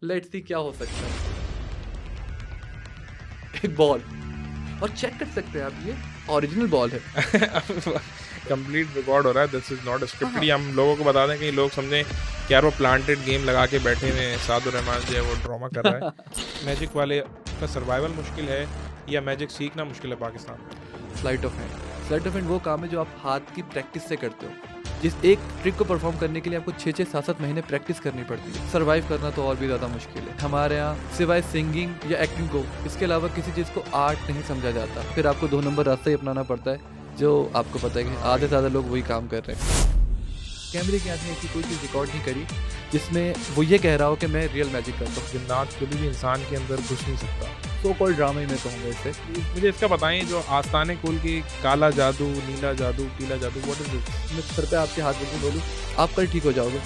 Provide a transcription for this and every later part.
Let's see क्या हो सकता है। एक बॉल, और चेक कर सकते हैं आप, ये ओरिजिनल बॉल है। कंप्लीट रिकॉर्ड हो रहा है, दिस इज नॉट हाँ स्क्रिप्टेड। हाँ, ये हम लोगों को बता दें कि लोग समझें कि यार वो प्लांटेड गेम लगा के बैठे हुए हैं, सादुर रहमान जो है वो ड्रामा कर रहा है। मैजिक वाले का सर्वाइवल मुश्किल है या मैजिक सीखना मुश्किल है पाकिस्तान में? Slight of hand. Sleight of hand वो काम है जो आप हाथ की प्रैक्टिस से करते हो। जिस एक ट्रिक को परफॉर्म करने के लिए आपको 6-6 7-7 महीने प्रैक्टिस करनी पड़ती है। सर्वाइव करना तो और भी ज़्यादा मुश्किल है। हमारे यहाँ सिवाय सिंगिंग या एक्टिंग को, इसके अलावा किसी चीज़ को आर्ट नहीं समझा जाता। फिर आपको 2 नंबर रास्ता ही अपनाना पड़ता है, जो आपको पता है कि आधे से ज़्यादा लोग वही काम कर रहे हैं। कैमरे के आगे ऐसी कोई चीज़ रिकॉर्ड नहीं करी जिसमें वो ये कह रहा हो कि मैं रियल मैजिक करता हूँ। जिन्नात कभी भी इंसान के अंदर घुस नहीं सकता। सो कॉल्ड ड्रामा ही मैं कहूँगा इसे। मुझे इसका बताएं, जो आस्ताने कुल की काला जादू, नीला जादू, पीला जादू, व्हाट इज दिस? मैं सर पे आपके हाथ रख के बोलूँ, आप कल ठीक हो जाओगे,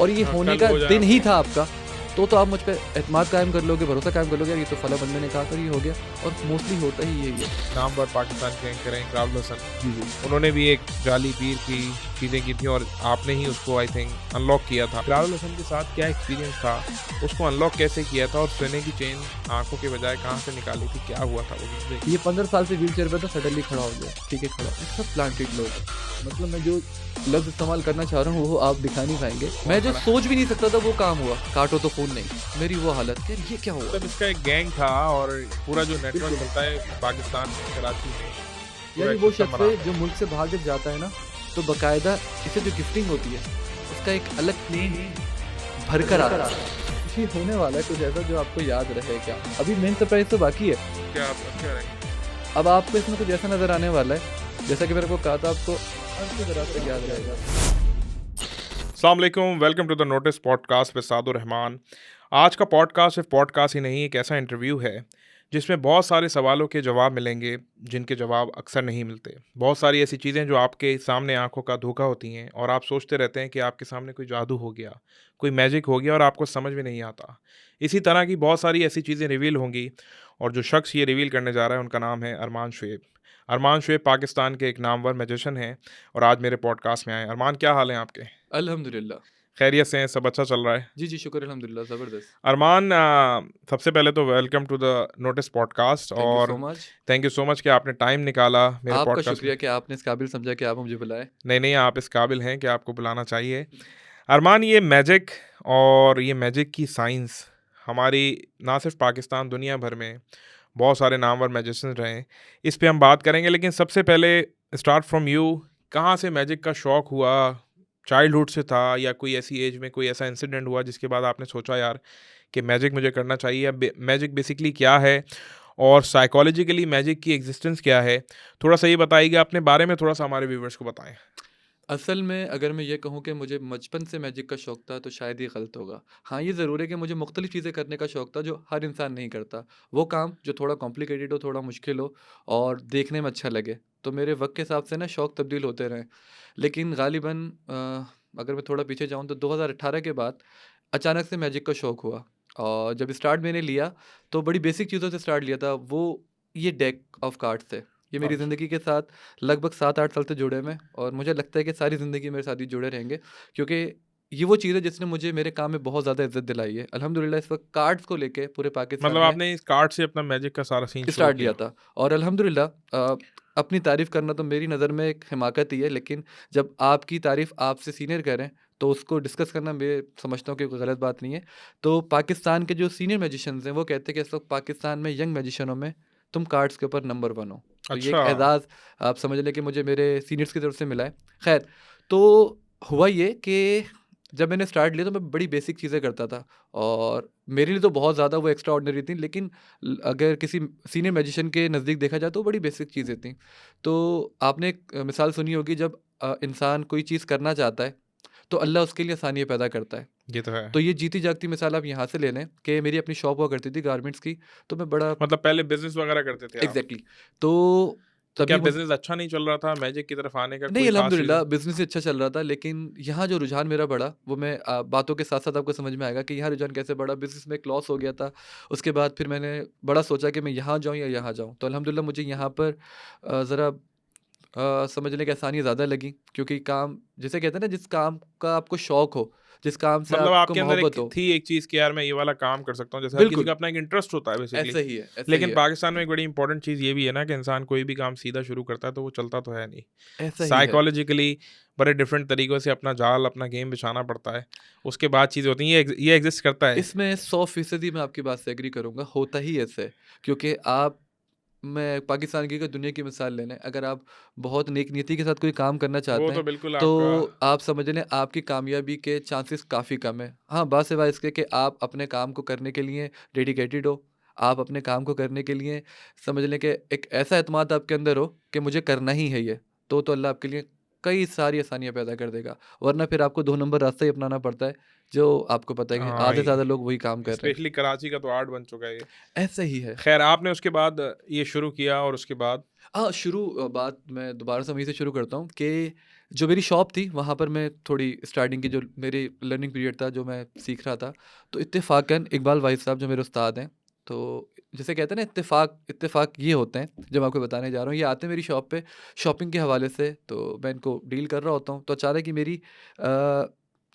और ये हाँ, होने कल का हो जाए दिन ही आपको। था आपका। तो आप मुझ पे एतमाद कायम कर लोगे, भरोसा कायम कर लोगे, यार ये तो फला बंदे ने कहा था, ये हो गया। और मोस्टली होता ही यही है। नामवर पाकिस्तान के एंकर हैं इकरारुल हसन। जी जी। उन्होंने भी एक जाली पीर की चीज़ें की थी और आपने ही उसको आई थिंक अनलॉक किया था। इकरारुल हसन के साथ क्या एक्सपीरियंस था, उसको अनलॉक कैसे किया था, और सोने की चेन आंखों के बजाय कहाँ से निकाली थी, क्या हुआ था वो? ये 15 साल से व्हील चेयर पे था, सडनली खड़ा हो गया। ठीक है, खड़ा। ये सब प्लांटेड लोग हैं। मतलब मैं जो लफ्ज इस्तेमाल करना चाह रहा हूँ वो आप दिखा नहीं पाएंगे। मैं जो सोच भी नहीं सकता था वो काम हुआ। काटो तो फोन नहीं, मेरी वो हालत, यार ये क्या हुआ। मतलब इसका एक गैंग था और पूरा जो नेटवर्क चलता है पाकिस्तान में, कराची में, यार ये वो शख्स है जो मुल्क से बाहर जब जाता है ना, तो बाकायदा इसे जो गिफ्टिंग होती है उसका एक अलग प्लेन भर कर आता है। ये होने वाला है कुछ ऐसा जो आपको याद रहे क्या। अभी मेन सरप्राइज तो बाकी है। क्या आप क्या रहेंगे? अब आपको इसमें कुछ ऐसा नजर आने वाला है जैसा कि मेरे को कहा था, आपको हर तरह से याद रहेगा। अस्सलाम वालेकुम, welcome to the notice podcast with Sadur Rahman. आज का पॉडकास्ट सिर्फ पॉडकास्ट ही नहीं, एक ऐसा इंटरव्यू है जिसमें बहुत सारे सवालों के जवाब मिलेंगे जिनके जवाब अक्सर नहीं मिलते। बहुत सारी ऐसी चीज़ें जो आपके सामने आंखों का धोखा होती हैं और आप सोचते रहते हैं कि आपके सामने कोई जादू हो गया, कोई मैजिक हो गया और आपको समझ में नहीं आता। इसी तरह की बहुत सारी ऐसी चीज़ें रिवील होंगी और जो शख्स ये रिवील करने जा रहा है उनका नाम है अरमान शुएब। अरमान शुएब पाकिस्तान के एक नामवर मैजिशियन हैं और आज मेरे पॉडकास्ट में आए। अरमान, क्या हाल है आपके? अल्हम्दुलिल्लाह। खैरियत से हैं? सब अच्छा चल रहा है? जी जी, शुक्र अल्हम्दुलिल्लाह, ज़बरदस्त। अरमान, सबसे पहले तो welcome to the notice podcast thank you और so much. Thank you so much कि आपने टाइम निकाला मेरे आपका पॉडकास्ट में। शुक्रिया कि आपने इस काबिल समझा कि आप मुझे बुलाए। नहीं नहीं, आप इस काबिल हैं कि आपको बुलाना चाहिए। अरमान, ये मैजिक और ये मैजिक की साइंस हमारी ना सिर्फ पाकिस्तान, दुनिया भर में बहुत सारे नामवर मैजिशियन रहे हैं, इस पे हम बात करेंगे। लेकिन सबसे पहले स्टार्ट फ्रॉम यू, कहाँ से मैजिक का शौक़ हुआ? चाइल्डहुड से था या कोई ऐसी एज में कोई ऐसा इंसिडेंट हुआ जिसके बाद आपने सोचा यार कि मैजिक मुझे करना चाहिए? या मैजिक बेसिकली क्या है और साइकोलॉजिकली मैजिक की एग्जिस्टेंस क्या है? थोड़ा सा ये बताइएगा, अपने बारे में थोड़ा सा हमारे व्यूवर्स को बताएं। असल में अगर मैं ये कहूँ कि मुझे बचपन से मैजिक का शौक़ था तो शायद ये गलत होगा। हाँ, ये ज़रूर है कि मुझे मुख्तलिफ़ चीज़ें करने का शौक़ था जो हर इंसान नहीं करता। वो काम जो थोड़ा कॉम्प्लिकेटेड हो, थोड़ा मुश्किल हो और देखने में अच्छा लगे। तो मेरे वक़्त के हिसाब से ना शौक़ तब्दील होते रहे। लेकिन ग़ालिबन अगर मैं थोड़ा पीछे जाऊँ तो 2018 के बाद अचानक से मैजिक का शौक़ हुआ। और जब स्टार्ट मैंने लिया तो बड़ी बेसिक चीज़ों से स्टार्ट लिया था। वो ये डेक ऑफ कार्ड्स थे। ये मेरी अच्छा। ज़िंदगी के साथ लगभग 7-8 साल से जुड़े हुए हैं और मुझे लगता है कि सारी ज़िंदगी मेरे साथ ही जुड़े रहेंगे, क्योंकि ये वो चीज़ है जिसने मुझे मेरे काम में बहुत ज़्यादा इज़्ज़त दिलाई है। अल्हम्दुलिल्लाह इस वक़्त कार्ड्स को लेके पूरे पाकिस्तान मतलब में आपने इस कार्ड से अपना मैजिक का सारा सीन शुरू स्टार्ट लिया किया? था। और अल्हम्दुलिल्लाह अपनी तारीफ़ करना तो मेरी नज़र में एक हिमाकत ही है, लेकिन जब आपकी तारीफ़ आपसे सीनियर करें तो उसको डिस्कस करना मैं समझता हूँ कि कोई गलत बात नहीं है। तो पाकिस्तान के जो सीनियर मैजिशियंस हैं वो कहते हैं कि इस वक़्त पाकिस्तान में यंग मैजिशियनों में तुम कार्ड्स के ऊपर नंबर 1 हो। तो ये एक अच्छा। एज़ाज़ आप समझ लें कि मुझे मेरे सीनियर्स की तरफ से मिला है। ख़ैर, तो हुआ ये कि जब मैंने स्टार्ट लिया तो मैं बड़ी बेसिक चीज़ें करता था और मेरे लिए तो बहुत ज़्यादा वो एक्स्ट्रा ऑर्डिनरी थी, लेकिन अगर किसी सीनियर मैजिशियन के नज़दीक देखा जाए तो बड़ी बेसिक चीज़ें थी। तो आपने एक मिसाल सुनी होगी, जब इंसान कोई चीज़ करना चाहता है तो अल्लाह उसके लिए आसानियाँ पैदा करता है। ये तो है। तो ये जीती जागती मिसाल आप यहाँ से ले लें कि मेरी अपनी शॉप हुआ करती थी गारमेंट्स की, तो मैं बड़ा मतलब पहले बिजनेस वगैरह करते थे आप? एग्ज़ैक्टली। तो तो क्या तभी मुझ बिजनेस अच्छा नहीं चल रहा था? मैजिक की तरफ आने का नहीं, कोई खास अल्हम्दुलिल्लाह रीज़न? बिज़नेस ही अच्छा चल रहा था, लेकिन यहाँ जो रुझान मेरा बढ़ा वो मैं बातों के साथ-साथ आपको समझ में आएगा कि यहाँ रुझान कैसे बढ़ा। बिज़नेस में एक लॉस हो गया था। उसके बाद फिर मैंने बड़ा सोचा कि मैं यहाँ जाऊँ या यहाँ जाऊँ। तो अल्हम्दुलिल्लाह मुझे यहाँ पर ज़रा समझने की आसानी ज़्यादा लगी, क्योंकि काम जिसे कहते हैं ना, जिस काम का आपको शौक हो, जिस काम से मतलब आपको आपके अंदर एक मोहब्बत हो। थी एक चीज़ कि यार मैं ये वाला काम कर सकता हूँ, जैसे हर किसी बिल्कुल, का अपना एक इंटरेस्ट होता है बेसिकली। ऐसा ही है, ऐसा ही लेकिन है, पाकिस्तान में एक बड़ी इंपॉर्टेंट चीज़ ये भी है ना कि इंसान कोई भी काम सीधा शुरू करता है तो वो चलता तो है नहीं। ऐसा ही है। साइकोलॉजिकली बड़े डिफरेंट तरीकों से अपना जाल, अपना गेम बिछाना पड़ता है। उसके बाद चीज़ें होती हैं, ये एग्ज़िस्ट करता है। इसमें 100% मैं आपकी बात से एग्री करूँगा, होता ही ऐसे है। क्योंकि आप मैं पाकिस्तान की, अगर दुनिया की मिसाल ले लें, अगर आप बहुत नेक नीयति के साथ कोई काम करना वो चाहते तो हैं, बिल्कुल आपका तो आप समझ लें आपकी कामयाबी के चांसेस काफ़ी कम है। हाँ, बात सिवाय इसके कि आप अपने काम को करने के लिए डेडिकेटेड हो, आप अपने काम को करने के लिए समझ लें कि एक ऐसा एतमाद आपके अंदर हो कि मुझे करना ही है ये, तो अल्लाह आपके लिए कई सारी आसानियाँ पैदा कर देगा। वरना फिर आपको 2 नंबर रास्ता ही अपनाना पड़ता है, जो आपको पता है कि हाँ, आधे से ज़्यादा लोग वही काम कर रहे हैं। स्पेशली कराची का तो आर्ट बन चुका है ये। ऐसा ही है। ख़ैर आपने उसके बाद ये शुरू किया और उसके बाद हाँ, बात मैं दोबारा से वहीं से शुरू करता हूँ कि जो मेरी शॉप थी, वहाँ पर मैं थोड़ी स्टार्टिंग की जो मेरी लर्निंग पीरियड था, जो मैं सीख रहा था, तो इत्तेफ़ाकन इकबाल वाहिद साहब जो मेरे उस्ताद हैं, तो जिसे कहते हैं ना, इत्तेफ़ाक ये होते हैं, जो मैं आपको बताने जा रहा हूँ। ये आते हैं मेरी शॉप पे शॉपिंग के हवाले से, तो मैं इनको डील कर रहा होता हूँ, तो अचानक ही मेरी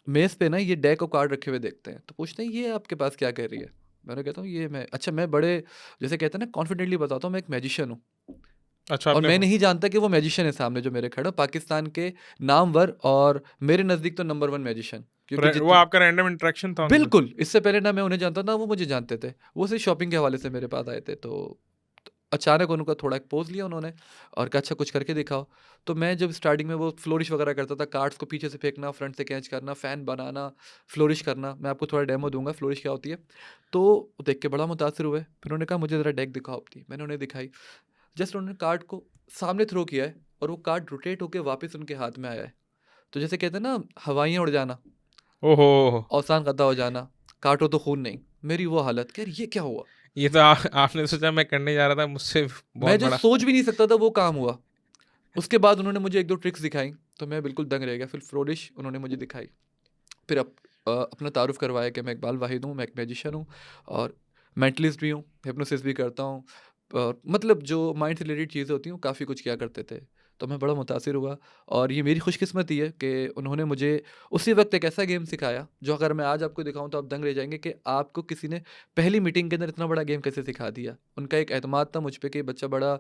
मेज़ पे ना ये डेक ऑफ कार्ड रखे हुए देखते हैं, तो पूछते हैं, "ये आपके पास क्या कर रही है?" मैंने कहता हूँ, "ये मैं" अच्छा, मैं बड़े जिसे कहते हैं ना, कॉन्फिडेंटली बताता हूँ, मैं एक मैजिशियन हूँ। अच्छा और आपने मैं नहीं जानता कि वो मैजिशियन है सामने जो मेरे खड़ा है, पाकिस्तान के नामवर और मेरे नज़दीक तो नंबर 1 मैजिशियन, क्योंकि वो जित आपका रैंडम इंटरेक्शन था उनसे? बिल्कुल, इससे पहले ना मैं उन्हें जानता था, ना वो मुझे जानते थे। वो सिर्फ़ शॉपिंग के हवाले से मेरे पास आए थे, तो अचानक उनका थोड़ा एक पोज़ लिया उन्होंने और कहा, "अच्छा, कुछ करके दिखाओ।" तो मैं जब स्टार्टिंग में वो फ्लोरिश वगैरह करता था, कार्ड्स को पीछे से फेंकना, फ्रंट से कैच करना, फ़ैन बनाना, फ्लोरिश करना, मैं आपको थोड़ा डेमो दूँगा फ्लोरिश क्या होती है। तो देख के बड़ा मुतासिर हुए, फिर उन्होंने कहा, "मुझे ज़रा डेक दिखाओ अपनी।" मैंने उन्हें दिखाई। जस्ट उन्होंने कार्ड को सामने थ्रो किया है और वो कार्ड रोटेट होके वापस उनके हाथ में आया है। तो जैसे कहते हैं ना, हवाइयाँ उड़ जाना, ओहो! औसान क़ज़ा हो जाना, काटो तो खून नहीं। मेरी वो हालत कि यार ये क्या हुआ? ये तो आपने सोचा मैं करने जा रहा था, मुझसे मैं बहुत जो बड़ा। सोच भी नहीं सकता था वो काम हुआ। उसके बाद उन्होंने मुझे 1-2 ट्रिक्स दिखाई, तो मैं बिल्कुल दंग रह गया। फिर फ्लोरिश उन्होंने मुझे दिखाई। फिर अपना तारुफ़ करवाया कि मैं इकबाल वाहिद हूँ, मैं एक मैजिशियन हूँ और मेंटलिस्ट भी हूँ, हिप्नोसिस भी करता हूँ। मतलब जो माइंड से रिलेटेड चीज़ें होती हैं, वो काफ़ी कुछ किया करते थे। तो मैं बड़ा मुतासिर हुआ और ये मेरी खुशकिस्मती है कि उन्होंने मुझे उसी वक़्त एक ऐसा गेम सिखाया, जो अगर मैं आज आपको दिखाऊँ तो आप दंग रह जाएँगे कि आपको किसी ने पहली मीटिंग के अंदर इतना बड़ा गेम कैसे सिखा दिया। उनका एक एतमाद था मुझ पे कि बच्चा बड़ा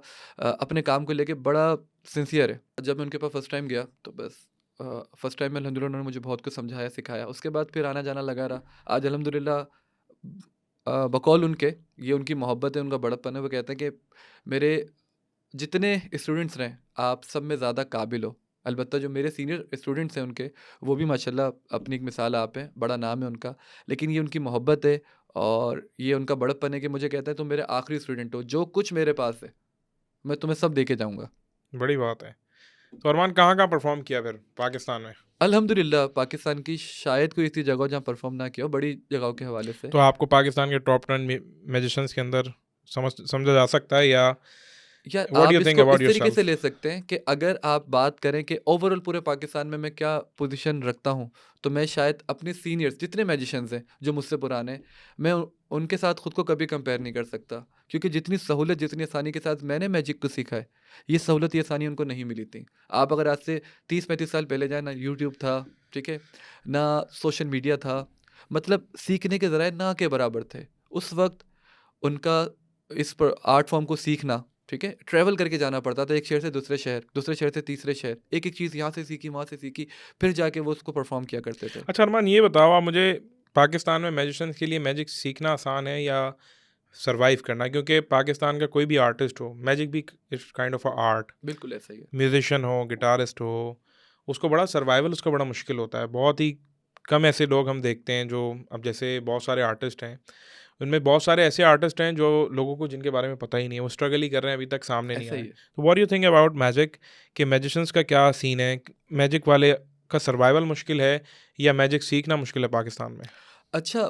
अपने काम को लेके बड़ा सिंसियर है। जब मैं उनके पास फर्स्ट टाइम गया, तो बस फर्स्ट टाइम में अल्हम्दुलिल्लाह उन्होंने मुझे बहुत कुछ समझाया, सिखाया। उसके बाद फिर आना-जाना लगा रहा। आज अल्हम्दुलिल्लाह बकौल उनके, ये उनकी मोहब्बत है, उनका बड़प्पन है। वो कहते हैं कि मेरे जितने स्टूडेंट्स रहे, आप सब में ज़्यादा काबिल हो। अलबत्ता जो मेरे सीनियर स्टूडेंट्स हैं उनके, वो भी माशाल्लाह अपनी एक मिसाल आप हैं, बड़ा नाम है उनका। लेकिन ये उनकी मोहब्बत है और ये उनका बड़प्पन है कि मुझे कहते हैं, तुम मेरे आखिरी स्टूडेंट हो, जो कुछ मेरे पास है, मैं तुम्हें सब दे के जाऊँगा। बड़ी बात है। तो अरमान कहाँ-कहाँ परफ़ॉर्म किया फिर पाकिस्तान में? अल्हम्दुलिल्लाह पाकिस्तान की शायद कोई ऐसी जगह हो जहाँ परफ़ॉर्म ना किया हो, बड़ी जगहों के हवाले से। तो आपको पाकिस्तान के टॉप 10 मैजिशियंस के अंदर समझा जा सकता है या या व्हाट डू आप यू थिंक इसको अबाउट इस तरीके से योरसेल्फ? ले सकते हैं कि अगर आप बात करें कि ओवरऑल पूरे पाकिस्तान में मैं क्या पोजीशन रखता हूँ, तो मैं शायद अपने सीनियर्स जितने मैजिशियंस हैं, जो मुझसे पुराने हैं, मैं उनके साथ खुद को कभी कंपेयर नहीं कर सकता। क्योंकि जितनी सहूलत, जितनी आसानी के साथ मैंने मैजिक को सीखा है, ये सहूलत, ये आसानी उनको नहीं मिली थी। आप अगर आज से 30-35 साल पहले जाएँ, ना यूट्यूब था, ठीक है? ना सोशल मीडिया था, मतलब सीखने के ज़राए ना के बराबर थे। उस वक़्त उनका इस पर आर्ट फॉर्म को सीखना, ठीक है? ट्रैवल करके जाना पड़ता था एक शहर से दूसरे शहर से तीसरे शहर। एक-एक चीज़ यहाँ से सीखी, वहाँ से सीखी, फिर जाके वो उसको परफ़ॉर्म किया करते थे। अच्छा अरमान ये बताओ आप मुझे पाकिस्तान में मैजिशियंस के लिए मैजिक सीखना आसान है या सर्वाइव करना? क्योंकि पाकिस्तान का कोई भी आर्टिस्ट हो, मैजिक भी it's kind of a art. बिल्कुल ऐसा ही है। म्यूज़िशियन हो, गिटारिस्ट हो, उसको बड़ा सर्वाइवल उसका बड़ा मुश्किल होता है। बहुत ही कम ऐसे लोग हम देखते हैं जो अब जैसे बहुत सारे आर्टिस्ट हैं, उनमें बहुत सारे ऐसे आर्टिस्ट हैं जो लोगों को जिनके बारे में पता ही नहीं है, वो स्ट्रगल ही कर रहे हैं, अभी तक सामने नहीं ऐसा ही आए। है। तो what do you think about magic कि मैजिशियंस का क्या सीन है? मैजिक वाले का सर्वाइवल मुश्किल है या मैजिक सीखना मुश्किल है पाकिस्तान में? अच्छा,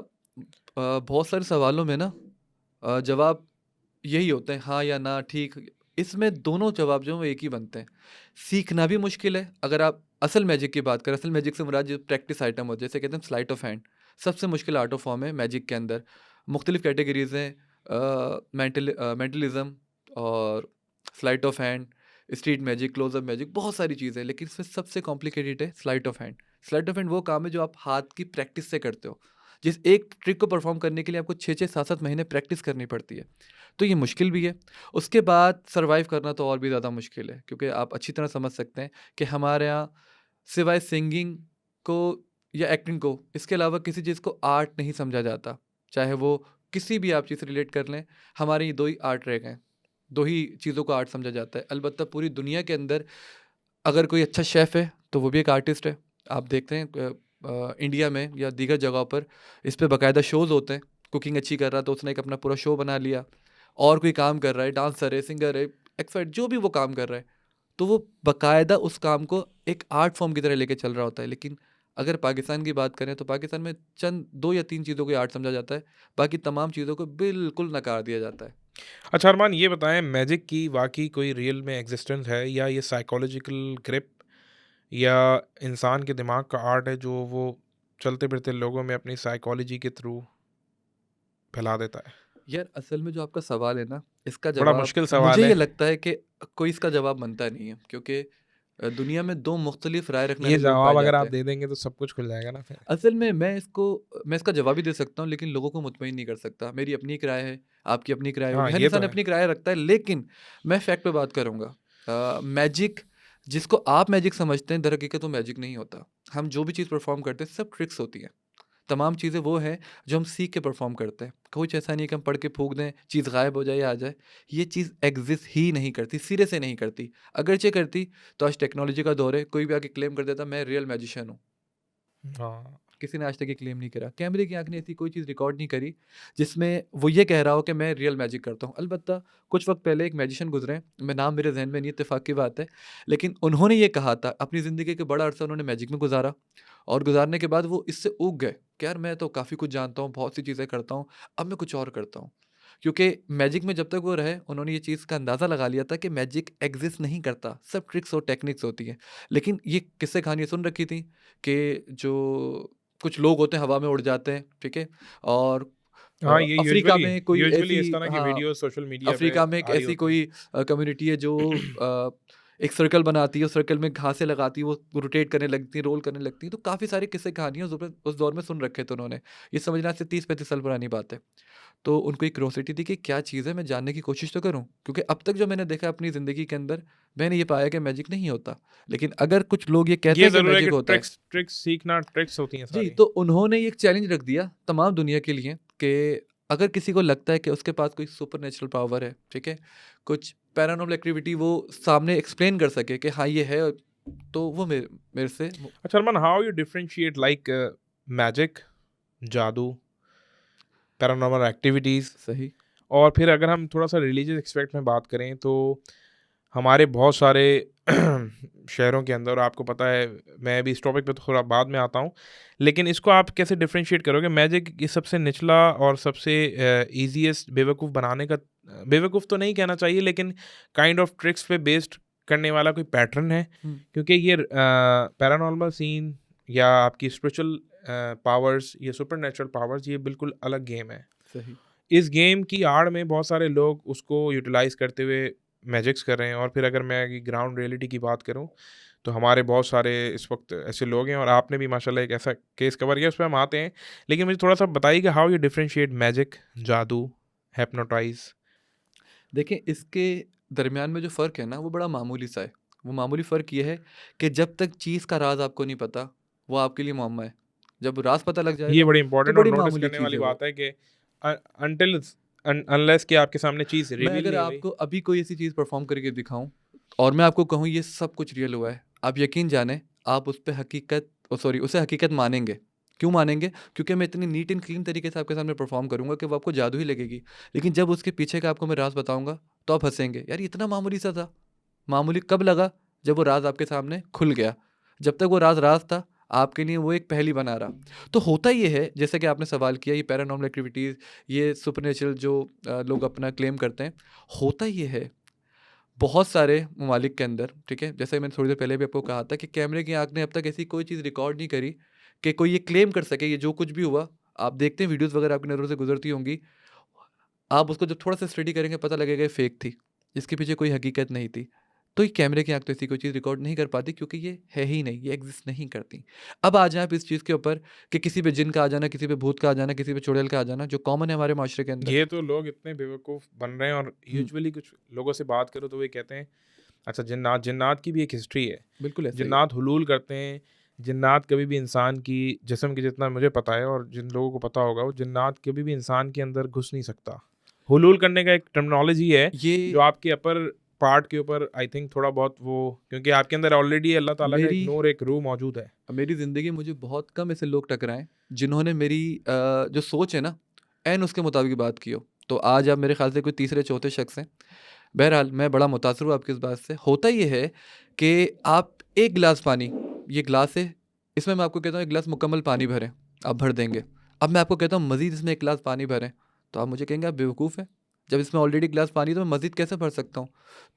बहुत सारे सवालों में ना जवाब यही होते हैं हाँ या ना, ठीक। इसमें दोनों जवाब जो हैं वो एक ही बनते हैं। सीखना भी मुश्किल है, अगर आप असल मैजिक की बात करें, असल मैजिक से मुराद जो प्रैक्टिस आइटम होते हैं, जैसे कहते हैं स्लाइट ऑफ हैंड, सबसे मुश्किल आर्ट ऑफ फॉर्म है मैजिक के अंदर। मुख्तलिफ कैटेगरीज़ हैं, मेंटलिज़्म और sleight of hand, street magic, close up magic, बहुत सारी चीज़ें हैं, लेकिन इसमें सबसे कॉम्प्लिकेटेड है sleight of hand. Sleight of hand वो काम है जो आप हाथ की प्रैक्टिस से करते हो। जिस एक ट्रिक को परफ़ॉर्म करने के लिए आपको 6-6, 7-7 महीने प्रैक्टिस करनी पड़ती है। तो ये मुश्किल भी है। उसके बाद सर्वाइव करना तो और भी ज़्यादा मुश्किल है, क्योंकि आप अच्छी तरह समझ सकते हैं कि हमारे यहाँ सिवाय सिंगिंग को या एक्टिंग को, इसके अलावा किसी चीज़ को आर्ट नहीं समझा जाता। चाहे वो किसी भी आप चीज़ से रिलेट कर लें, हमारे ये 2 ही आर्ट रह गए हैं। 2 ही चीज़ों को आर्ट समझा जाता है। अलबत्ता पूरी दुनिया के अंदर अगर कोई अच्छा शेफ़ है, तो वो भी एक आर्टिस्ट है। आप देखते हैं इंडिया में या दीगर जगहों पर इस पे बाकायदा शोज़ होते हैं। कुकिंग अच्छी कर रहा है तो उसने एक अपना पूरा शो बना लिया। और कोई काम कर रहा है, डांसर है, सिंगर है, एक्स वाई जो भी वो काम कर रहा है, तो वो बाकायदा उस काम को एक आर्ट फॉर्म की तरह लेके चल रहा होता है। लेकिन अगर पाकिस्तान की बात करें तो पाकिस्तान में चंद 2 या 3 चीज़ों को आर्ट समझा जाता है, बाकी तमाम चीज़ों को बिल्कुल नकार दिया जाता है। अच्छा अरमान, ये बताएं, मैजिक की वाकई कोई रियल में एग्जिस्टेंस है, या ये साइकोलॉजिकल ग्रिप या इंसान के दिमाग का आर्ट है जो वो चलते फिरते लोगों में अपनी साइकोलॉजी के थ्रू फैला देता है? यार असल में जो आपका सवाल है ना, इसका बड़ा जवाब मुश्किल मुझे सवाल है। ये लगता है कि कोई इसका जवाब बनता नहीं है, क्योंकि दुनिया में 2 मुख्तलिफ राय रखने ये वाले लोग पाए जवाब अगर जाते आप हैं। दे देंगे तो सब कुछ खुल जाएगा ना फिर। असल में मैं इसका जवाब भी दे सकता हूँ, लेकिन लोगों को मुतमईन नहीं कर सकता। मेरी अपनी एक राय है, आपकी अपनी एक राय हाँ, होगी, हर ये तो इंसान है। अपनी एक राय रखता है, लेकिन मैं फैक्ट पे बात करूँगा। मैजिक जिसको आप मैजिक समझते हैं, दरहकीकत वो मैजिक नहीं होता। हम जो भी चीज़ परफ़ॉर्म करते हैं, सब ट्रिक्स होती हैं। तमाम चीज़ें वो हैं जो हम सीख के परफ़ॉर्म करते हैं। कुछ ऐसा नहीं है कि हम पढ़ के फूँक दें, चीज़ गायब हो जाए या आ जाए। ये चीज़ एग्ज़िस्ट ही नहीं करती, सिरे से नहीं करती। अगरचे करती तो आज टेक्नोलॉजी का दौर है, कोई भी आके क्लेम कर देता मैं रियल मैजिशियन हूँ। हाँ। किसी ने आज तक ये क्लेम नहीं करा। कैमरे की आँख ने ऐसी कोई चीज़ रिकॉर्ड नहीं करी, जिसमें वो ये कह रहा हो कि मैं रियल मैजिक करता हूँ। अलबत्ता कुछ वक़्त पहले एक मैजिशियन गुज़रे हैं, मैं नाम मेरे ज़हन में नहीं, इत्तेफ़ाक की बात है। लेकिन उन्होंने ये कहा था, अपनी ज़िंदगी का बड़ा अरसा उन्होंने मैजिक में गुज़ारा और गुज़ारने के बाद वो इससे ऊब गए कि यार मैं तो काफ़ी कुछ जानता हूँ, बहुत सी चीज़ें करता हूँ, अब मैं कुछ और करता हूँ। क्योंकि मैजिक में जब तक वो रहे, उन्होंने ये चीज़ का अंदाज़ा लगा लिया था कि मैजिक एग्ज़िस्ट नहीं करता, सब ट्रिक्स और टेक्निक्स होती हैं। लेकिन ये किस्से कहानियाँ सुन रखी थी कि जो कुछ लोग होते हैं हवा में उड़ जाते हैं, ठीक है? और हाँ, ये अफ्रीका यूजुअली में कोई यूजुअली ऐसी इस तरह की हाँ, वीडियो सोशल मीडिया पे अफ्रीका में एक आ रही ऐसी होती हैं। कोई कम्युनिटी है जो एक सर्कल बनाती है, उस सर्कल में घासें लगाती है, वो रोटेट करने लगती हैं, रोल करने लगती हैं। तो काफ़ी सारे किस्से कहानियाँ उस दौर में सुन रखे थे उन्होंने। ये समझना आज से 30-35 साल पुरानी बात है। तो उनको एक क्यूरोसिटी थी कि क्या चीज़ है, मैं जानने की कोशिश तो करूँ। क्योंकि अब तक जो मैंने देखा है अपनी ज़िंदगी के अंदर, मैंने ये पाया कि मैजिक नहीं होता। लेकिन अगर कुछ लोग ये कहते ये हैं कि ज़रूर है मैजिक कि होता है, ट्रिक्स ट्रिक्स सीखना, ट्रिक्स होती हैं जी, सारी। तो उन्होंने ये एक चैलेंज रख दिया तमाम दुनिया के लिए कि अगर किसी को लगता है कि उसके पास कोई सुपरनैचुरल पावर है, ठीक है? कुछ पैरानॉर्मल एक्टिविटी वो सामने एक्सप्लेन कर सके कि हाँ, ये है, तो वो मेरे मेरे से वो अच्छा Arman, how you differentiate like magic, जादू, पैरानॉर्मल एक्टिविटीज़, सही। और फिर अगर हम थोड़ा-सा रिलीजियस एस्पेक्ट में बात करें तो हमारे बहुत सारे शहरों के अंदर, आपको पता है, मैं भी इस टॉपिक पे थोड़ा बाद में आता हूँ। लेकिन इसको आप कैसे डिफरेंशिएट करोगे? मैजिक ये सबसे निचला और सबसे ईज़ीएस्ट बेवकूफ़ बनाने का, बेवकूफ़ तो नहीं कहना चाहिए, लेकिन काइंड ऑफ ट्रिक्स पे बेस्ड करने वाला कोई पैटर्न है? हुँ, क्योंकि ये पैरानॉर्मल सीन या आपकी स्पिरिचुअल पावर्स, ये सुपरनैचुरल पावर्स, ये बिल्कुल अलग गेम है। सही। इस गेम की आड़ में बहुत सारे लोग उसको यूटिलाइज़ करते हुए मैजिक्स कर रहे हैं, और फिर अगर मैं ग्राउंड रियलिटी की बात करूं तो हमारे बहुत सारे इस वक्त ऐसे लोग हैं, और आपने भी माशाल्लाह एक ऐसा केस कवर किया, उस पर हम आते हैं। लेकिन मुझे थोड़ा सा बताइए कि हाउ यू डिफरेंशिएट मैजिक, जादू, hypnotize? देखिए, इसके दरमियान में जो फ़र्क है ना, वो बड़ा मामूली सा है। वो मामूली फ़र्क ये है कि जब तक चीज़ का राज़ आपको नहीं पता, वो आपके लिए मुअम्मा है। जब राज़ पता लग ये जाएगा, बड़ी तो इंपॉर्टेंट और बड़ी नोटिस मामूली करने चीज़ वाली है वो। बात है कि अनटिल अनलेस कि आपके सामने चीज़ मैं रिवील अगर नहीं हुई। आपको अभी कोई ऐसी चीज़ परफ़ॉर्म करके दिखाऊँ और मैं आपको कहूँ ये सब कुछ रियल हुआ है, आप यकीन जानें, आप उस पे उसे हकीकत मानेंगे। क्यों मानेंगे? क्योंकि मैं इतनी नीट एंड क्लीन तरीके से आपके सामने परफ़ॉर्म करूँगा कि वो आपको जादू ही लगेगी। लेकिन जब उसके पीछे का आपको मैं राज़ बताऊँगा, तो आप हँसेंगे, यार ये इतना मामूली सा था। मामूली कब लगा? जब वो राज़ आपके सामने खुल गया। जब तक वो राज़ राज़ था, आपके लिए वो एक पहेली बना रहा। तो होता ये है, जैसे कि आपने सवाल किया, ये पैरानॉर्मल एक्टिविटीज़, ये सुपरनैचुरल जो लोग अपना क्लेम करते हैं, होता ये है, बहुत सारे ममालिक के अंदर, ठीक है? जैसे मैंने थोड़ी देर पहले भी आपको कहा था कि कैमरे की आँख ने अब तक ऐसी कोई चीज़ रिकॉर्ड नहीं करी कि कोई ये क्लेम कर सके, ये जो कुछ भी हुआ, आप देखते हैं वीडियोज़ वगैरह आपकी नज़रों से गुज़रती होंगी, आप उसको जब थोड़ा-सा स्टडी करेंगे, पता लगेगा ये फ़ेक थी। इसके पीछे कोई हकीकत नहीं थी। तो ये कैमरे की आँख तो ऐसी कोई चीज़ रिकॉर्ड नहीं कर पाती क्योंकि ये है ही नहीं, ये एग्ज़िस्ट नहीं करती। अब आ जाएँ आप इस चीज़ के ऊपर कि किसी पे जिन का आ जाना, किसी पे भूत का आ जाना, किसी पे चुड़ैल का आ जाना, जो कॉमन है हमारे माशरे के अंदर। ये तो लोग इतने बेवकूफ़ बन रहे हैं, और हुँ, यूजुअली कुछ लोगों से बात करो तो वो ये कहते हैं, अच्छा जिन्नात जिन्नात की भी एक हिस्ट्री है। बिल्कुल ऐसा ही है। जिन्नात हुलूल करते हैं। जिन्नात कभी भी इंसान की जिस्म के, जितना मुझे पता है और जिन लोगों को पता होगा, वो जिन्नात कभी भी इंसान के अंदर घुस नहीं सकता। हुलूल करने का एक टर्मिनोलॉजी है, ये जो आपके अपर पार्ट के ऊपर आई थिंक थोड़ा बहुत वो, क्योंकि आपके अंदर ऑलरेडी अल्लाह ताला का एक मेरी नूर, एक रूह मौजूद है। मेरी ज़िंदगी में मुझे बहुत कम ऐसे लोग टकराए जिन्होंने मेरी जो सोच है ना, ऐन उसके मुताबिक बात की हो। तो आज आप मेरे ख़्याल से कोई तीसरे चौथे शख्स हैं। बहरहाल मैं बड़ा मुतासिर हूँ आपकी इस बात से। होता ये है कि आप 1 गिलास पानी, ये ग्लास है, इसमें मैं आपको कहता हूँ 1 गिलास मुकम्मल पानी भरें, आप भर देंगे। अब मैं आपको कहता हूँ मज़ीद इसमें 1 गिलास पानी भरें, तो आप मुझे कहेंगे आप बेवकूफ़ हैं। जब इसमें ऑलरेडी गिलास पानी है तो मैं मज़ीद कैसे भर सकता हूँ?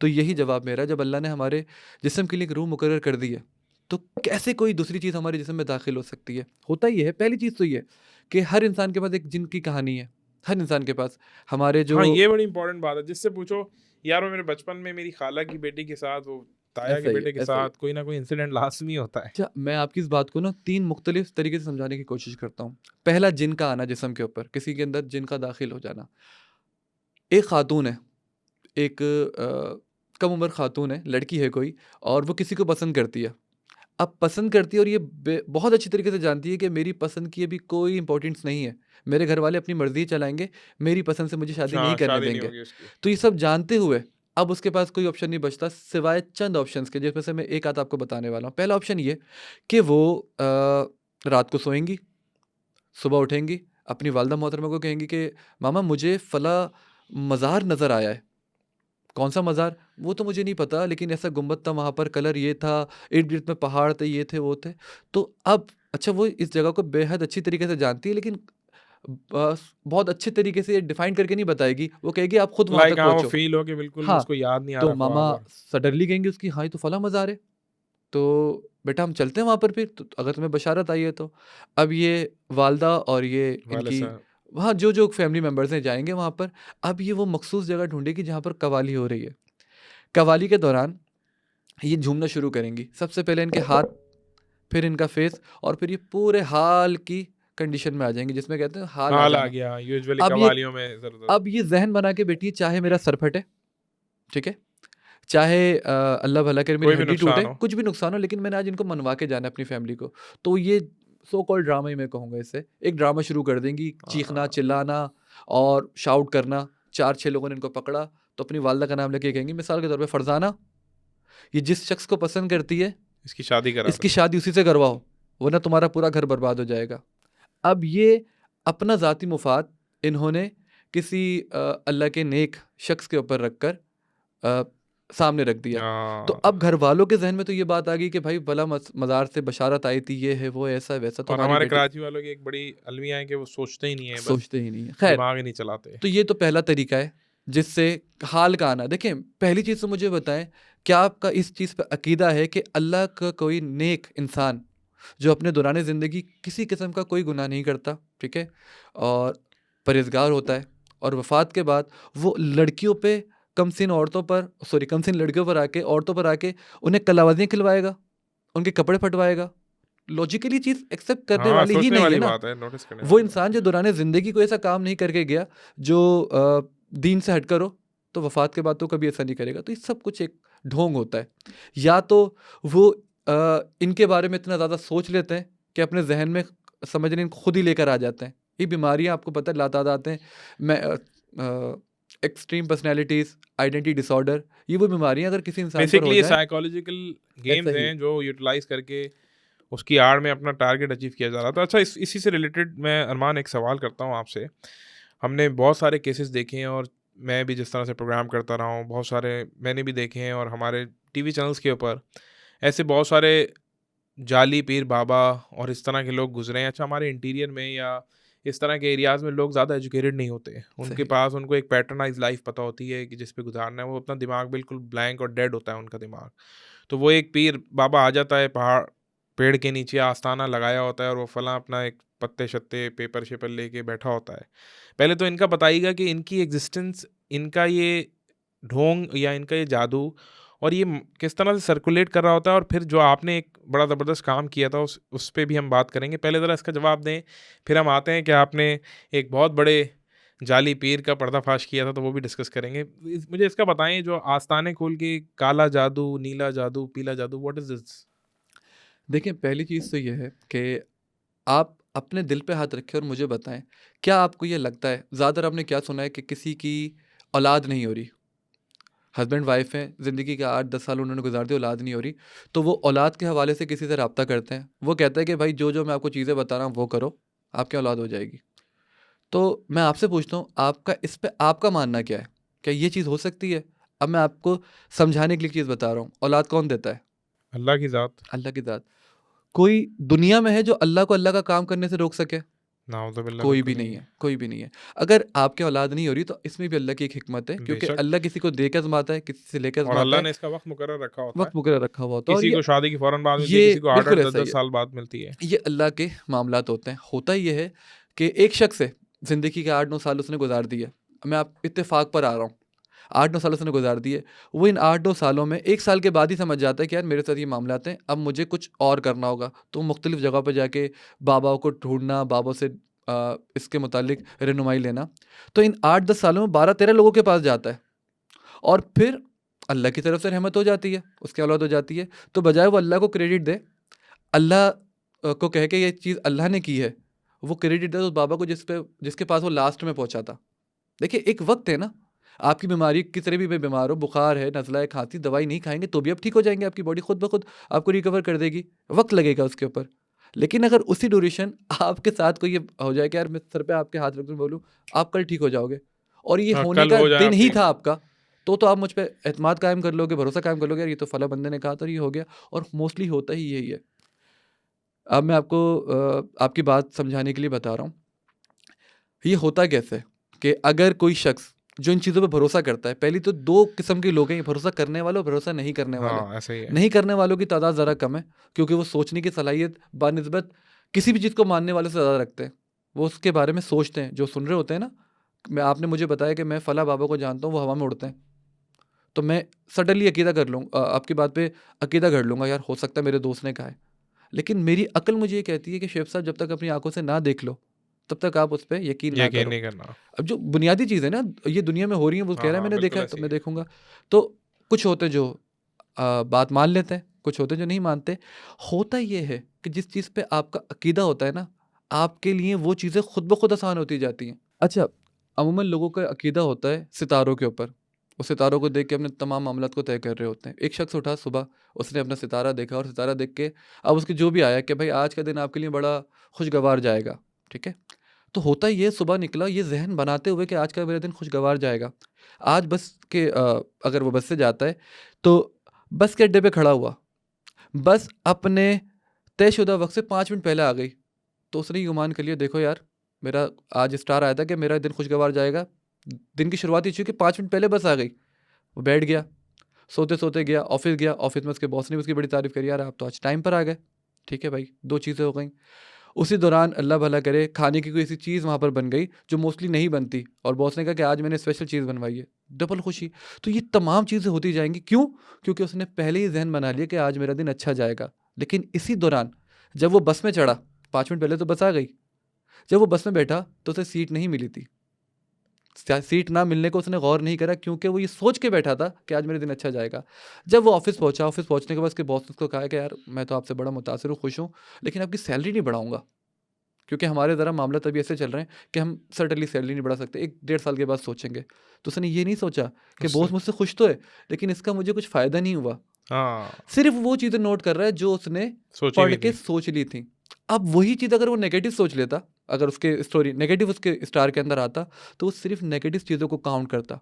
तो यही जवाब मेरा है, जब अल्लाह ने हमारे जिस्म के लिए एक रूह मुकर्रर कर दी है, तो कैसे कोई दूसरी चीज़ हमारे जिस्म में दाखिल हो सकती है? होता ये है, पहली चीज़ तो ये है कि हर इंसान के पास एक जिन की कहानी है, हर इंसान के पास। हमारे जो हाँ, ये बड़ी इंपॉर्टेंट बात है। जिससे पूछो, यार वो मेरे बचपन में मेरी खाला की बेटी के साथ, वो ताया के ऐसा ही है, बेटे के ऐसा ही साथ है। कोई ना कोई इंसिडेंट लाज़मी होता है। अच्छा, मैं आपकी इस बात को ना 3 मुख्तलिफ तरीके से समझाने की कोशिश करता हूँ। पहला जिन का आना जिस्म के ऊपर, किसी के अंदर जिन का दाखिल हो जाना। एक खातून है, एक कम उम्र खातून है, लड़की है कोई और वो किसी को पसंद करती है। अब पसंद करती है और ये बहुत अच्छी तरीके से जानती है कि मेरी पसंद की अभी कोई इम्पोर्टेंस नहीं है। मेरे घर वाले अपनी मर्ज़ी चलाएँगे, मेरी पसंद से मुझे शादी नहीं अच्छा, करने शादी नहीं देंगे। होगी उसकी। तो ये सब जानते हुए अब उसके पास कोई ऑप्शन नहीं बचता सिवाय चंद ऑप्शंस के, जिसमें से मैं एक आध आपको बताने वाला हूँ। पहला ऑप्शन ये कि वो रात को सोएँगी, सुबह उठेंगी, अपनी वालिदा मोहतरमा को कहेंगी कि मामा मुझे फला मज़ार नज़र आया है। कौन-सा मज़ार? वो तो मुझे नहीं पता लेकिन ऐसा गुंबद था, वहाँ पर कलर ये था, इर्द-गिर्द में पहाड़ थे, ये थे, वो थे। तो अब अच्छा वो इस जगह को बेहद अच्छी तरीके से जानती है लेकिन बस बहुत अच्छे तरीके से डिफ़ाइन करके नहीं बताएगी। वो कहेगी आप खुद वहाँ लाइक तक हाँ, वो पहुँचो। फ़ील हो कि बिल्कुल हाँ, उसको याद नहीं आ तो रहा ख्वाब, मामा और सडनली कहेंगे उसकी हाँ, ये तो फलाँ मज़ार है। तो बेटा हम चलते हैं वहाँ पर फिर तो अगर तुम्हें बशारत आई है तो। अब ये वालिदा और ये वाले इनकी साहब। वहाँ जो-जो फैमिली मेंबर्स हैं जाएँगे वहाँ पर। अब ये वो मख़सूस जगह ढूँढेगी जहाँ पर कव्वाली हो रही है। कव्वाली के दौरान ये झूमना शुरू करेंगी। सबसे पहले इनके हाथ, फिर इनका फेस और फिर ये पूरे हाल की कंडीशन में आ जाएँगी जिसमें कहते हैं हाल आ हाल आ जाना। गया, यूजुअली अब ये कव्वालियों में इधर-उधर। अब ये ज़हन बना के बैठिए चाहे मेरा सर फटे, ठीक है? चाहे अल्लाह भला करे मेरी कोई भी हड्डी टूटे, नुकसान हो। कुछ भी नुकसान हो लेकिन मैंने आज इनको मनवा के जाना है अपनी फ़ैमिली को। तो ये सो कॉल्ड ड्रामा ही मैं कहूँगा इसे। एक ड्रामा शुरू कर देंगी, चीखना, हाँ, चिल्लाना और शाउट करना। 4-6 लोगों ने इनको पकड़ा तो अपनी वालिदा का नाम लेके कहेंगी मिसाल के तौर पे फरज़ाना, ये जिस शख़्स को पसंद करती है इसकी शादी करा इसकी दो। शादी उसी से करवाओ, वरना तुम्हारा पूरा घर बर्बाद हो जाएगा। अब ये अपना ज़ाती मुफ़ाद इन्होंने किसी अल्लाह के नेक शख़्स के ऊपर रख कर अ, सामने रख दिया। तो अब हाँ, घरवालों के ज़हन में तो ये बात आ गई कि भाई भला मज़ार से बशारत आई थी, ये है, वो है, ऐसा है, वैसा तो और हमारी हमारे बेटी कराची वालों की एक बड़ी अलमिया है कि वो सोचते ही नहीं है, बस सोचते ही नहीं है। ख़ैर, दिमाग ही नहीं चलाते। तो ये तो पहला तरीका है, जिससे हाल का आना। देखें, पहली चीज़ तो मुझे बताएँ, क्या आपका इस चीज़ पे अकीदा है कि अल्लाह का कोई नेक इंसान जो अपने दौरान ज़िंदगी किसी किस्म का कोई गुनाह नहीं करता, ठीक है? और परहेज़गार होता है और वफ़ात के बाद वो लड़कियों पे कमसिन औरतों पर सॉरी कमसिन लड़कियों पर आके औरतों पर आके उन्हें कलावज़ियाँ खिलवाएगा, उनके कपड़े फटवाएगा। लॉजिकली चीज़ एक्सेप्ट करने हाँ, वाली ही सोचने नहीं है वाली ना। बात है, नोटिस करने वो वाली बात इंसान है। जो दौरान ज़िंदगी कोई ऐसा काम नहीं करके गया जो दीन से हटकर हो, तो वफ़ात के बाद तो कभी ऐसा नहीं करेगा। तो ये सब कुछ एक ढोंग होता है। या तो वो इनके बारे में इतना ज़्यादा सोच लेते हैं कि अपने ज़हन में समझने इनको खुद ही लेकर आ जाते हैं। ये बीमारियाँ आपको पता है लातादात हैं। मैं एक्सट्रीम पर्सनैलिटीज़, आइडेंटिटी डिसऑर्डर, ये वो बीमारियाँ अगर किसी इंसान पर हो बेसिकली ये जाएँ, साइकोलॉजिकल ऐसा गेम्स ही हैं जो यूटिलाइज़ करके उसकी आड़ में अपना टारगेट अचीव किया जा रहा था। अच्छा, इसी से रिलेटेड मैं अरमान एक सवाल करता हूँ आपसे। हमने बहुत सारे केसेस देखे हैं, और मैं भी जिस तरह से प्रोग्राम करता रहा हूँ, बहुत सारे मैंने भी देखे हैं, और हमारे टीवी चैनल्स के ऊपर ऐसे बहुत सारे जाली पीर बाबा और इस तरह के लोग गुजरे हैं। अच्छा, हमारे इंटीरियर में या इस तरह के एरियाज़ में लोग ज़्यादा एजुकेटेड नहीं होते। उनके सही। पास उनको एक पैटर्नाइज़ लाइफ पता होती है कि जिस पे गुज़ारना है, वो अपना दिमाग बिल्कुल ब्लैंक और डेड होता है उनका दिमाग। तो वो एक पीर बाबा आ जाता है पेड़ के नीचे आस्ताना लगाया होता है, और वो फलाँ अपना एक पत्ते-शत्ते, पेपर-शेपर लेके बैठा होता है। पहले तो इनका बताइएगा कि इनकी एग्ज़िस्टेंस, इनका ये ढोंग या इनका ये जादू और ये किस तरह से सर्कुलेट कर रहा होता है, और फिर जो आपने एक बड़ा ज़बरदस्त काम किया था उस पे भी हम बात करेंगे। पहले ज़रा इसका जवाब दें, फिर हम आते हैं कि आपने एक बहुत बड़े जाली पीर का पर्दाफाश किया था, तो वो भी डिस्कस करेंगे। मुझे इसका बताएं, जो आस्ताने खोल के काला जादू, नीला जादू, पीला जादू, व्हाट इज दिस? देखिए, पहली चीज़ तो ये है कि आप अपने दिल पे हाथ रखें और मुझे बताएँ, क्या आपको ये लगता है, ज़्यादातर आपने क्या सुना है कि किसी की औलाद नहीं हो रही, हस्बैंड वाइफ हैं, ज़िंदगी के 8-10 साल उन्होंने गुज़ार दिए, औलाद नहीं हो रही, तो वो औलाद के हवाले से किसी से राब्ता करते हैं। वो कहता है कि भाई जो-जो मैं आपको चीज़ें बता रहा हूँ वो करो, आपकी औलाद हो जाएगी। तो मैं आपसे पूछता हूँ, आपका इस पे आपका मानना क्या है? क्या ये चीज़ हो सकती है? अब मैं आपको समझाने के लिए एक चीज़ बता रहा हूँ, औलाद कौन देता है? अल्लाह की ज़ात। अल्लाह की ज़ात। कोई दुनिया में है जो अल्लाह को अल्लाह का काम करने से रोक सके? नाउज़ुबिल्लाह, कोई भी बिल्कुल नहीं नहीं है। है, कोई भी नहीं है। अगर आपकी औलाद नहीं हो रही तो इसमें भी अल्लाह की एक हिकमत है, क्योंकि बेशक। अल्लाह किसी को दे के आज़माता है, किसी से लेके और आज़माता अल्लाह है, ने इसका वक्त मुकर्रर रखा होता है। वक़्त मुकर्रर रखा हुआ होता है, और किसी को शादी की फ़ौरन बाद मिलती है, ये किसी को 8-8 बिल्कुल ऐसा ही 10-10 है। साल बाद मिलती है। ये अल्लाह के मामलात होते हैं। होता ये है कि एक शख्स है, ज़िंदगी के 8-9 साल उसने गुज़ार दिए। मैं आप इत्तेफ़ाक पर आ रहा हूँ। 8-9 साल उसने गुज़ार दिए। वो इन 8-9 सालों में 1 साल के बाद ही समझ जाता है कि यार मेरे साथ ये मामलात हैं, अब मुझे कुछ और करना होगा। तो मुख्तलिफ़ जगह पे जाके बाबाओं को ढूँढना, बाबों से इसके मुतालिक रहनुमाई लेना। तो इन 8-10 सालों में 12-13 लोगों के पास जाता है, और फिर अल्लाह की तरफ से रहमत हो जाती है, उसकी औलाद हो जाती है। तो बजाय वो अल्लाह को क्रेडिट दे, अल्लाह को कहे कि ये चीज़ अल्लाह ने की है, वो क्रेडिट दे उस बाबा को जिसके पास वो लास्ट में पहुँचा था। देखिए, एक वक़्त है ना, आपकी बीमारी किस तरह भी बीमार हो, बुखार है, नज़ला है, खाँसी, दवाई नहीं खाएँगे तो भी आप ठीक हो जाएँगे, आपकी बॉडी खुद ब खुद आपको रिकवर कर देगी, वक़्त लगेगा उसके ऊपर। लेकिन अगर उसी ड्यूरेशन आपके साथ कोई ये हो जाए कि यार मैं सर पे आपके हाथ रख दूँ, बोलूँ आप कल ठीक हो जाओगे, और ये हाँ, होने कल का हो जाए दिन ही आपके। था आपका, तो आप मुझ पे एतमाद कायम कर लोगे, भरोसा कायम कर लोगे, यार ये तो फला बंदे ने कहा था और ये हो गया, और मोस्टली होता ही यही है। अब मैं आपको आपकी बात समझाने के लिए बता रहा हूँ। ये होता कैसे है कि अगर कोई शख्स जो इन चीज़ों पे भरोसा करता है, पहली तो 2 किस्म के लोग हैं, भरोसा करने वाले और भरोसा नहीं करने वाले। हाँ, ऐसा ही है। नहीं करने वालों की तादाद ज़रा कम है, क्योंकि वो सोचने की सलाहियत बानिस्बत किसी भी चीज़ को मानने वाले से ज़्यादा रखते हैं। वो उसके बारे में सोचते हैं, जो सुन रहे होते हैं ना, आपने मुझे बताया कि मैं फला बाबा को जानता हूँ, वो हवा में उड़ते हैं। तो मैं सडनली अकीदा कर आपकी बात पे अकीदा कर लूँगा, यार हो सकता है मेरे दोस्त ने कहा है। लेकिन मेरी अक्ल मुझे ये कहती है कि शेख साहब, जब तक अपनी आँखों से ना देख लो, तब तक आप उस पे यकीन ना यकीन करो। नहीं करना। अब जो बुनियादी चीज़ है ना, ये दुनिया में हो रही है, वो कह हाँ, रहा है हाँ, मैंने देखा बिल्कुल है तो ऐसे ही मैं है। देखूँगा। तो कुछ होते हैं जो बात मान लेते हैं, कुछ होते हैं जो नहीं मानते। होता ये है कि जिस चीज़ पे आपका अकीदा होता है ना, आपके लिए वो चीज़ें खुद ब खुद आसान होती जाती हैं। अच्छा, अमूमन लोगों का अकीदा होता है सितारों के ऊपर। वो सितारों को देख के अपने तमाम मामलात को तय कर रहे होते हैं। एक शख्स उठा सुबह, उसने अपना सितारा देखा, और सितारा देख के अब उसकी जो भी आया कि भाई आज का दिन आपके लिए बड़ा खुशगवार जाएगा, ठीक है? तो होता ये सुबह निकला ये ज़हन बनाते हुए कि आज का मेरा दिन खुशगवार जाएगा। आज बस के अगर वो बस से जाता है, तो बस के अड्डे पे खड़ा हुआ। बस अपने तयशुदा वक़्त से 5 मिनट पहले आ गई। तो उसने ये गुमान कर लिया, देखो यार, मेरा आज स्टार आया था कि मेरा दिन खुशगवार जाएगा। दिन की शुरुआत ही चूँकि 5 मिनट पहले बस आ गई। वो बैठ गया, सोते-सोते गया, ऑफ़िस में उसके बॉस ने भी उसकी बड़ी तारीफ़ करी, यार आप तो आज टाइम पर आ गए। ठीक है भाई, 2 चीज़ें हो गईं। उसी दौरान अल्लाह भला करे खाने की कोई ऐसी चीज़ वहाँ पर बन गई जो मोस्टली नहीं बनती, और बॉस ने कहा कि आज मैंने स्पेशल चीज़ बनवाई है, डबल खुशी। तो ये तमाम चीज़ें होती जाएंगी, क्यों? क्योंकि उसने पहले ही जहन बना लिया कि आज मेरा दिन अच्छा जाएगा। लेकिन इसी दौरान जब वो बस में चढ़ा, 5 मिनट पहले तो बस आ गई, जब वो बस में बैठा तो उसे सीट नहीं मिली थी। सीट ना मिलने को उसने गौर नहीं करा, क्योंकि वो ये सोच के बैठा था कि आज मेरा दिन अच्छा जाएगा। जब वो ऑफिस पहुंचा, ऑफिस पहुंचने के बाद उसके बॉस ने उसको कहा कि यार मैं तो आपसे बड़ा मुतासिर हूँ, खुश हूँ, लेकिन आपकी सैलरी नहीं बढ़ाऊंगा, क्योंकि हमारे ज़रा मामला तभी ऐसे चल रहे हैं कि हम सर्टेनली सैलरी नहीं बढ़ा सकते, 1-1.5 साल के बाद सोचेंगे। तो उसने ये नहीं सोचा कि उससे बॉस मुझसे खुश तो है, लेकिन इसका मुझे कुछ फ़ायदा नहीं हुआ। हाँ, सिर्फ वो चीज़ें नोट कर रहा है जो उसने सोची पढ़ हुई के थी। सोच ली थी। अब वही चीज़ अगर वो नेगेटिव सोच लेता, अगर उसके स्टोरी नेगेटिव उसके स्टार के अंदर आता, तो वो सिर्फ नेगेटिव चीज़ों को काउंट करता।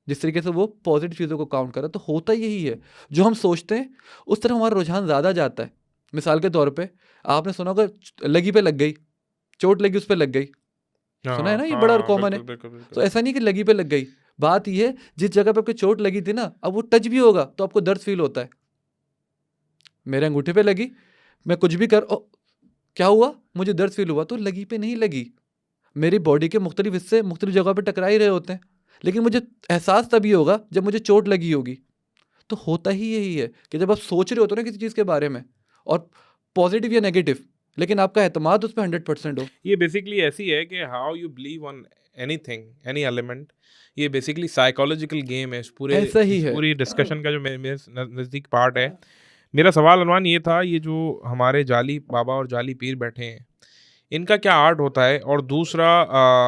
जिस तरीके से वो पॉजिटिव चीज़ों को काउंट कर रहा है, तो होता यही है, जो हम सोचते हैं उस तरफ हमारा रुझान ज़्यादा जाता है। मिसाल के तौर पे आपने सुना होगा, लगी पे लग गई, चोट लगी उस पे लग गई। सुना है हाँ, ना, ये हाँ, बड़ा हाँ, कॉमन है। बिल्कुल, बिल्कुल, तो बिल्कुल। ऐसा नहीं कि लगी पे लग गई, बात ये है जिस जगह पे आपको चोट लगी थी ना, अब वो टच भी होगा तो आपको दर्द फ़ील होता है। मेरे अंगूठे पे लगी, मैं कुछ भी क्या हुआ? मुझे दर्द फ़ील हुआ, तो लगी पे नहीं लगी। मेरी बॉडी के मुख्तलिफ हिस्से मुख्तलिफ जगह पे टकरा ही रहे होते हैं, लेकिन मुझे एहसास तभी होगा जब मुझे चोट लगी होगी। तो होता ही यही है कि जब आप सोच रहे होते हो ना किसी चीज़ के बारे में, और पॉजिटिव या नेगेटिव, लेकिन आपका एतमाद उस पे 100% हो। ये बेसिकली ऐसी है कि how you believe on anything, any element, ये बेसिकली साइकोलॉजिकल गेम है। ऐसा ही इस है। पूरी डिस्कशन का जो मेरे नज़दीक पार्ट है, मेरा सवाल अनुमान ये था, ये जो हमारे जाली बाबा और जाली पीर बैठे हैं, इनका क्या आर्ट होता है? और दूसरा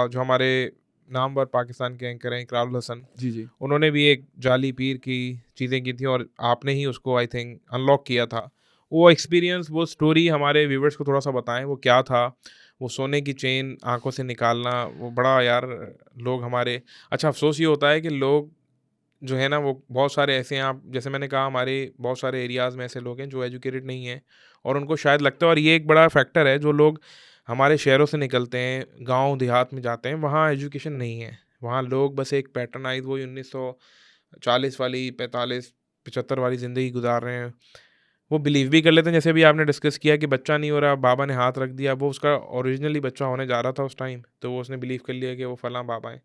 जो हमारे नामवर पाकिस्तान के एंकर हैं इकरारुल हसन, जी, जी। उन्होंने भी एक जाली पीर की चीज़ें की थी और आपने ही उसको आई थिंक अनलॉक किया था। वो एक्सपीरियंस, वो स्टोरी हमारे व्यूवर्स को थोड़ा-सा बताएँ, वो क्या था? वो सोने की चेन आँखों से निकालना, वो बड़ा यार लोग हमारे, अच्छा अफ़सोस ये होता है कि लोग जो है ना वो बहुत सारे ऐसे हैं, आप जैसे मैंने कहा हमारे बहुत सारे एरियाज़ में ऐसे लोग हैं जो एजुकेटेड नहीं हैं और उनको शायद लगता है, और ये एक बड़ा फैक्टर है, जो लोग हमारे शहरों से निकलते हैं, गाँव देहात में जाते हैं, वहाँ एजुकेशन नहीं है। वहाँ लोग बस एक पैटर्नाइज़ वही 1940 वाली, 45, 75 वाली ज़िंदगी गुज़ार रहे हैं। वो बिलीव भी कर लेते हैं, जैसे अभी आपने डिस्कस किया कि बच्चा नहीं हो रहा, बाबा ने हाथ रख दिया, वो उसका ओरिजिनली बच्चा होने जा रहा था उस टाइम, तो वो उसने बिलीव कर लिया कि वो फलाँ बाबा हैं।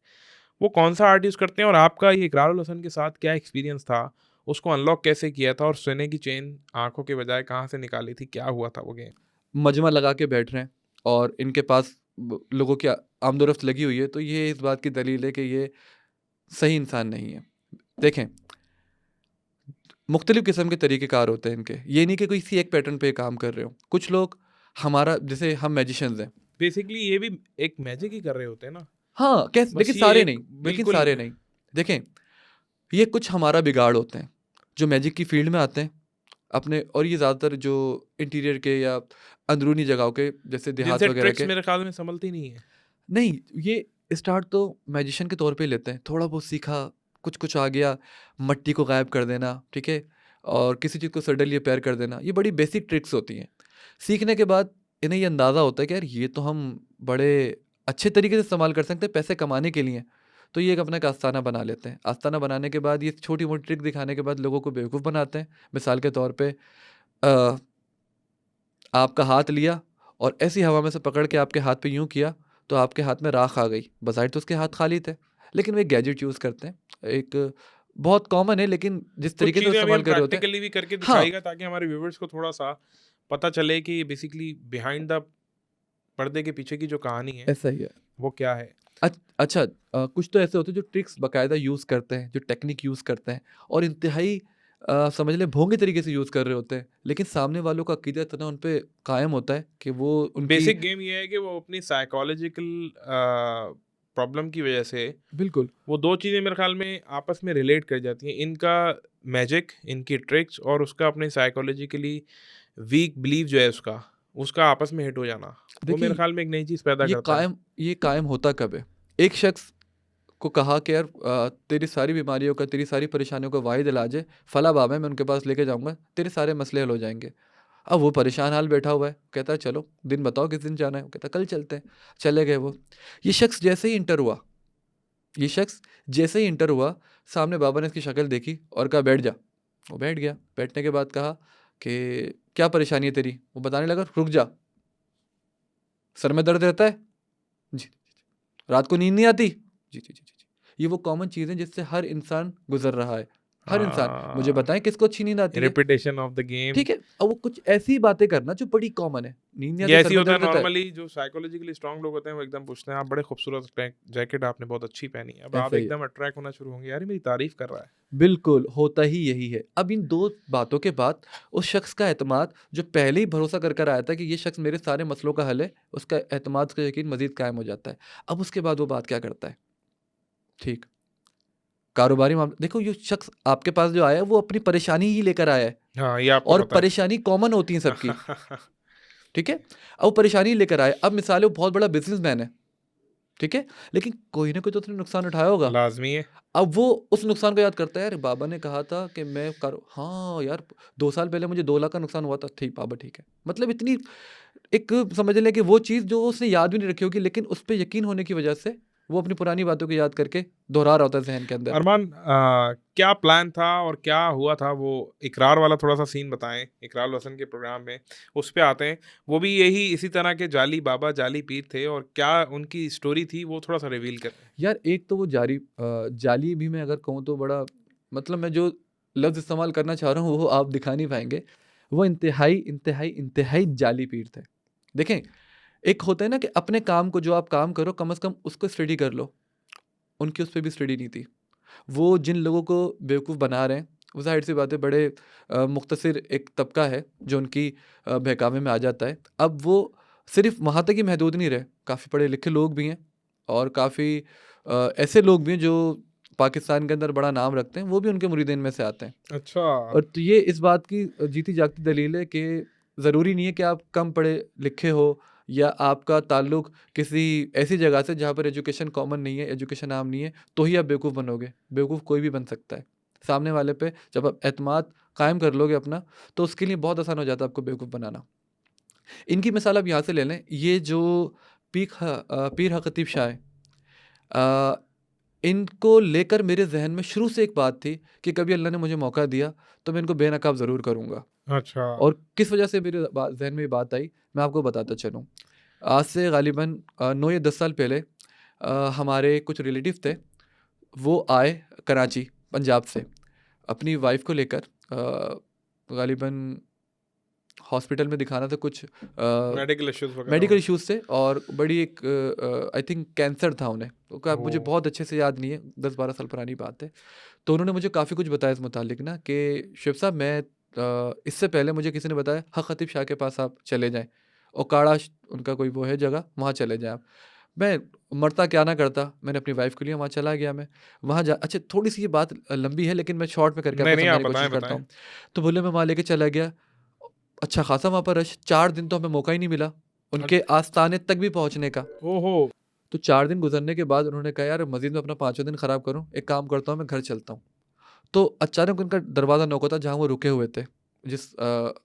वो कौन-सा आर्ट यूज़ करते हैं और आपका ये इकरारुल हसन के साथ क्या एक्सपीरियंस था? उसको अनलॉक कैसे किया था और सोने की चेन आँखों के बजाय कहाँ से निकाली थी? क्या हुआ था वो गेम? मजमा लगा के बैठ रहे हैं और इनके पास लोगों की आमदोरफ्त लगी हुई है, तो ये इस बात की दलील है कि ये सही इंसान नहीं है। देखें, मुख्तलिफ किस्म के तरीक़ेकार होते हैं इनके, ये नहीं कि कोई किसी एक पैटर्न पे काम कर रहे हो। कुछ लोग हमारा, जैसे हम मैजिशियंस हैं। बेसिकली ये भी एक मैजिक ही कर रहे होते हैं ना? हाँ, कैसे, बस लेकिन ये सारे एक नहीं, लेकिन बिल्कुल सारे नहीं। देखें, ये कुछ हमारा बिगाड़ होते हैं जो मैजिक की फील्ड में आते हैं अपने, और ये ज़्यादातर जो इंटीरियर के या अंदरूनी जगहों के, जैसे देहात जिनसे वगैरह ट्रिक्स के। मेरे ख़्याल में संभलती नहीं है। नहीं, ये स्टार्ट तो मैजिशियन के तौर पे लेते हैं, थोड़ा बहुत सीखा, कुछ-कुछ आ गया, मिट्टी को गायब कर देना, ठीक है? और किसी चीज़ को सडनली अपीयर कर देना, ये बड़ी बेसिक ट्रिक्स होती हैं। सीखने के बाद इन्हें ये अंदाज़ा होता है कि यार ये तो हम बड़े अच्छे तरीके से इस्तेमाल कर सकते हैं पैसे कमाने के लिए। तो ये एक अपना एक आस्ताना बना लेते हैं। आस्ताना बनाने के बाद ये छोटी-मोटी ट्रिक दिखाने के बाद लोगों को बेवकूफ़ बनाते हैं। मिसाल के तौर पे अ, आपका हाथ लिया और ऐसी हवा में से पकड़ के आपके हाथ पे यूँ किया, तो आपके हाथ में राख आ गई। बज़ाहिर तो उसके हाथ खाली थे, लेकिन वो एक गैजेट यूज़ करते हैं। एक बहुत कॉमन है, लेकिन जिस कुछ तरीके से वो चीज़ें अभी हम इस्तेमाल कर रहे होते हैं। प्रैक्टिकली भी करके हाँ, दिखाइएगा ताकि हमारे व्यूअर्स को थोड़ा-सा पता चले कि बेसिकली बिहाइंड द पर्दे के पीछे की जो कहानी है, ऐसा ही है। वो क्या है? अच्छा, कुछ तो ऐसे होते हैं जो ट्रिक्स बाकायदा यूज़ करते हैं, जो टेक्निक यूज़ करते हैं और इंतहाई समझ लें भोंगे तरीके से यूज़ कर रहे होते हैं, लेकिन सामने वालों का अकीदा इतना उन पे कायम होता है कि वो उनकी। बेसिक गेम ये है कि वो अपनी साइकोलॉजिकल प्रॉब्लम की वजह से बिल्कुल। वो 2 चीज़ें मेरे ख़्याल में आपस में रिलेट कर जाती हैं। इनका मैजिक, इनकी ट्रिक्स और उसका अपने साइकोलॉजिकली वीक बिलीव जो है उसका आपस में हिट हो जाना। वो मेरे देखिए, ख़्याल में एक नई चीज़ पैदा करता है। ये कायम होता कब है? एक शख्स को कहा कि यार तेरी सारी बीमारियों का, तेरी सारी परेशानियों का वाहिद इलाज है, फलाँ बाबा है, मैं उनके पास लेके जाऊँगा, तेरे सारे मसले हल हो जाएँगे। अब वो परेशान हाल बैठा हुआ है, कहता है चलो दिन बताओ किस दिन जाना है? वो कहता है कल चलते हैं। चले गए वो। ये शख्स जैसे ही इंटर हुआ ये शख्स जैसे ही इंटर हुआ, सामने बाबा ने इसकी शक्ल देखी और कहा बैठ जा। वो बैठ गया। बैठने के बाद कहा कि क्या परेशानी है तेरी? वो बताने लगा रुक जा, सर में दर्द रहता है? जी, जी, जी। रात को नींद नहीं आती? जी, जी, जी, जी, जी। ये वो कॉमन चीज़ें जिससे हर इंसान गुज़र रहा है। हर इंसान। मुझे हाँ, बताएँ किसको अच्छी नींद आती है? Repetition of the game. ठीक है? अब वो कुछ ऐसी बातें करना जो बड़ी कॉमन है। नींद नहीं ये आती, ऐसे सर ही में होता है दर्द रहता है। नॉर्मली, जो साइकोलॉजिकली स्ट्रांग लोग होते हैं वो एकदम पूछते हैं, आप बड़े खूबसूरत जैकेट आपने बहुत अच्छी पहनी है। अब आप ऐसा ही है। एकदम अट्रैक्ट होना शुरू होंगे, यार ये मेरी तारीफ़ कर रहा है। बिल्कुल, होता ही यही है। अब इन 2 बातों के बाद उस शख्स का एतमाद, जो पहले ही भरोसा कर आया था कि ये शख्स मेरे सारे मसलों का हल है, उसका एतमाद, उसका यकीन मज़ीद कायम हो जाता है। अब उसके बाद वो बात क्या करता है? ठीक, कारोबारी मामला देखो, ये शख्स आपके पास जो आया है वो अपनी परेशानी ही लेकर आया है, हाँ, ये आपको और पता है। परेशानी कॉमन होती है सबकी, ठीक है? अब वो परेशानी लेकर आया, अब मिसाल है वो बहुत बड़ा बिज़नेसमैन है, ठीक है? लेकिन कोई ना कोई तो उसने नुकसान उठाया होगा। लाज़मी है। अब वो उस नुकसान को याद करता है, यार बाबा ने कहा था कि मैं करो, हाँ यार 2 साल पहले मुझे 2 लाख का नुकसान हुआ था। ठीक बाबा, ठीक है। मतलब इतनी एक समझ लें कि वो चीज़ जो उसने याद भी नहीं रखी होगी, लेकिन उस पे यकीन होने की वजह से वो अपनी पुरानी बातों को याद करके दोहरा रहा होता है ज़हन के अंदर। अरमान, क्या प्लान था और क्या हुआ था? वो इकरार वाला थोड़ा-सा सीन बताएँ, इकरार हसन के प्रोग्राम में, उस पे आते हैं। वो भी यही इसी तरह के जाली बाबा, जाली पीर थे और क्या उनकी स्टोरी थी, वो थोड़ा-सा रिवील करें। यार एक तो वो जाली भी मैं अगर कहूँ तो बड़ा, मतलब मैं जो लफ्ज़ इस्तेमाल करना चाह रहा हूँ वो आप दिखा नहीं पाएँगे। वो इंतहाई जाली पीर थे। देखें, एक होता है ना कि अपने काम को जो आप काम करो कम से कम उसको स्टडी कर लो, उनकी उस पे भी स्टडी नहीं थी। वो जिन लोगों को बेवकूफ़ बना रहे हैं, वो ज़ाहिर-सी बात है बड़े मुख्तसिर एक तबका है जो उनकी बहकावे में आ जाता है। अब वो सिर्फ़ वहाँ तक ही महदूद नहीं रहे, काफ़ी पढ़े-लिखे लोग भी हैं और काफ़ी ऐसे लोग भी हैं जो पाकिस्तान के अंदर बड़ा नाम रखते हैं, वो भी उनके मुरीदीन में से आते हैं। अच्छा। और तो ये इस बात की जीती-जागती दलील है कि ज़रूरी नहीं है कि आप कम पढ़े-लिखे हो या आपका ताल्लुक किसी ऐसी जगह से जहाँ पर एजुकेशन कॉमन नहीं है, एजुकेशन आम नहीं है, तो ही आप बेवकूफ़ बनोगे। बेवकूफ़ कोई भी बन सकता है। सामने वाले पे जब आप एतमाद कायम कर लोगे अपना, तो उसके लिए बहुत आसान हो जाता है आपको बेवकूफ़ बनाना। इनकी मिसाल आप यहाँ से ले लें, ये जो पीर हक़ खतीब शाह हैं, अ, इनको लेकर मेरे ज़हन में शुरू से एक बात थी कि कभी अल्लाह ने मुझे मौका दिया, तो मैं इनको बेनकाब ज़रूर करूँगा। अच्छा। और किस वजह से मेरे ज़हन में ये बात आई, मैं आपको बताता चलूँ। आज से ग़ालिबन 9 या 10 साल पहले हमारे कुछ रिलेटिव थे, वो आए कराची, पंजाब से, अपनी वाइफ़ को लेकर ग़ालिबन हॉस्पिटल में दिखाना था कुछ मेडिकल इश्यूज़ वगैरह मेडिकल हो। इश्यूज़ थे और बड़ी एक आई थिंक कैंसर था उन्हें। तो का मुझे ओह! बहुत अच्छे से याद नहीं है, 10-12 साल पुरानी बात है। तो उन्होंने मुझे काफ़ी कुछ बताया इस मुतालिक ना कि शिव साहब मैं इससे पहले मुझे किसी ने बताया हक़ खतीब शाह के पास आप चले जाएँ। ओकाड़ा उनका कोई वो है जगह, वहाँ चले जाएँ आप। मैं मरता क्या ना करता, मैंने अपनी वाइफ़ के लिए वहाँ चला गया मैं। वहाँ जा अच्छा थोड़ी-सी ये बात लंबी है लेकिन मैं शॉर्ट में करके नहीं, आपको नहीं, आप समझाने की बताएँ, कोशिश करता बताएँ। हूँ। तो बोले मैं वहाँ लेके चला गया। अच्छा खासा वहाँ पर रश, 4 दिन तो हमें मौका ही नहीं मिला, उनके अच्छा। आस्ताने तक भी पहुँचने का। ओहो! तो 4 दिन गुज़रने के बाद उन्होंने कहा यार मज़ीद मैं अपना 5वाँ दिन ख़राब करूँ, एक काम करता हूँ मैं घर चलता हूँ। तो अचानक उनका दरवाज़ा नॉक होता जहाँ वो रुके हुए थे। जिस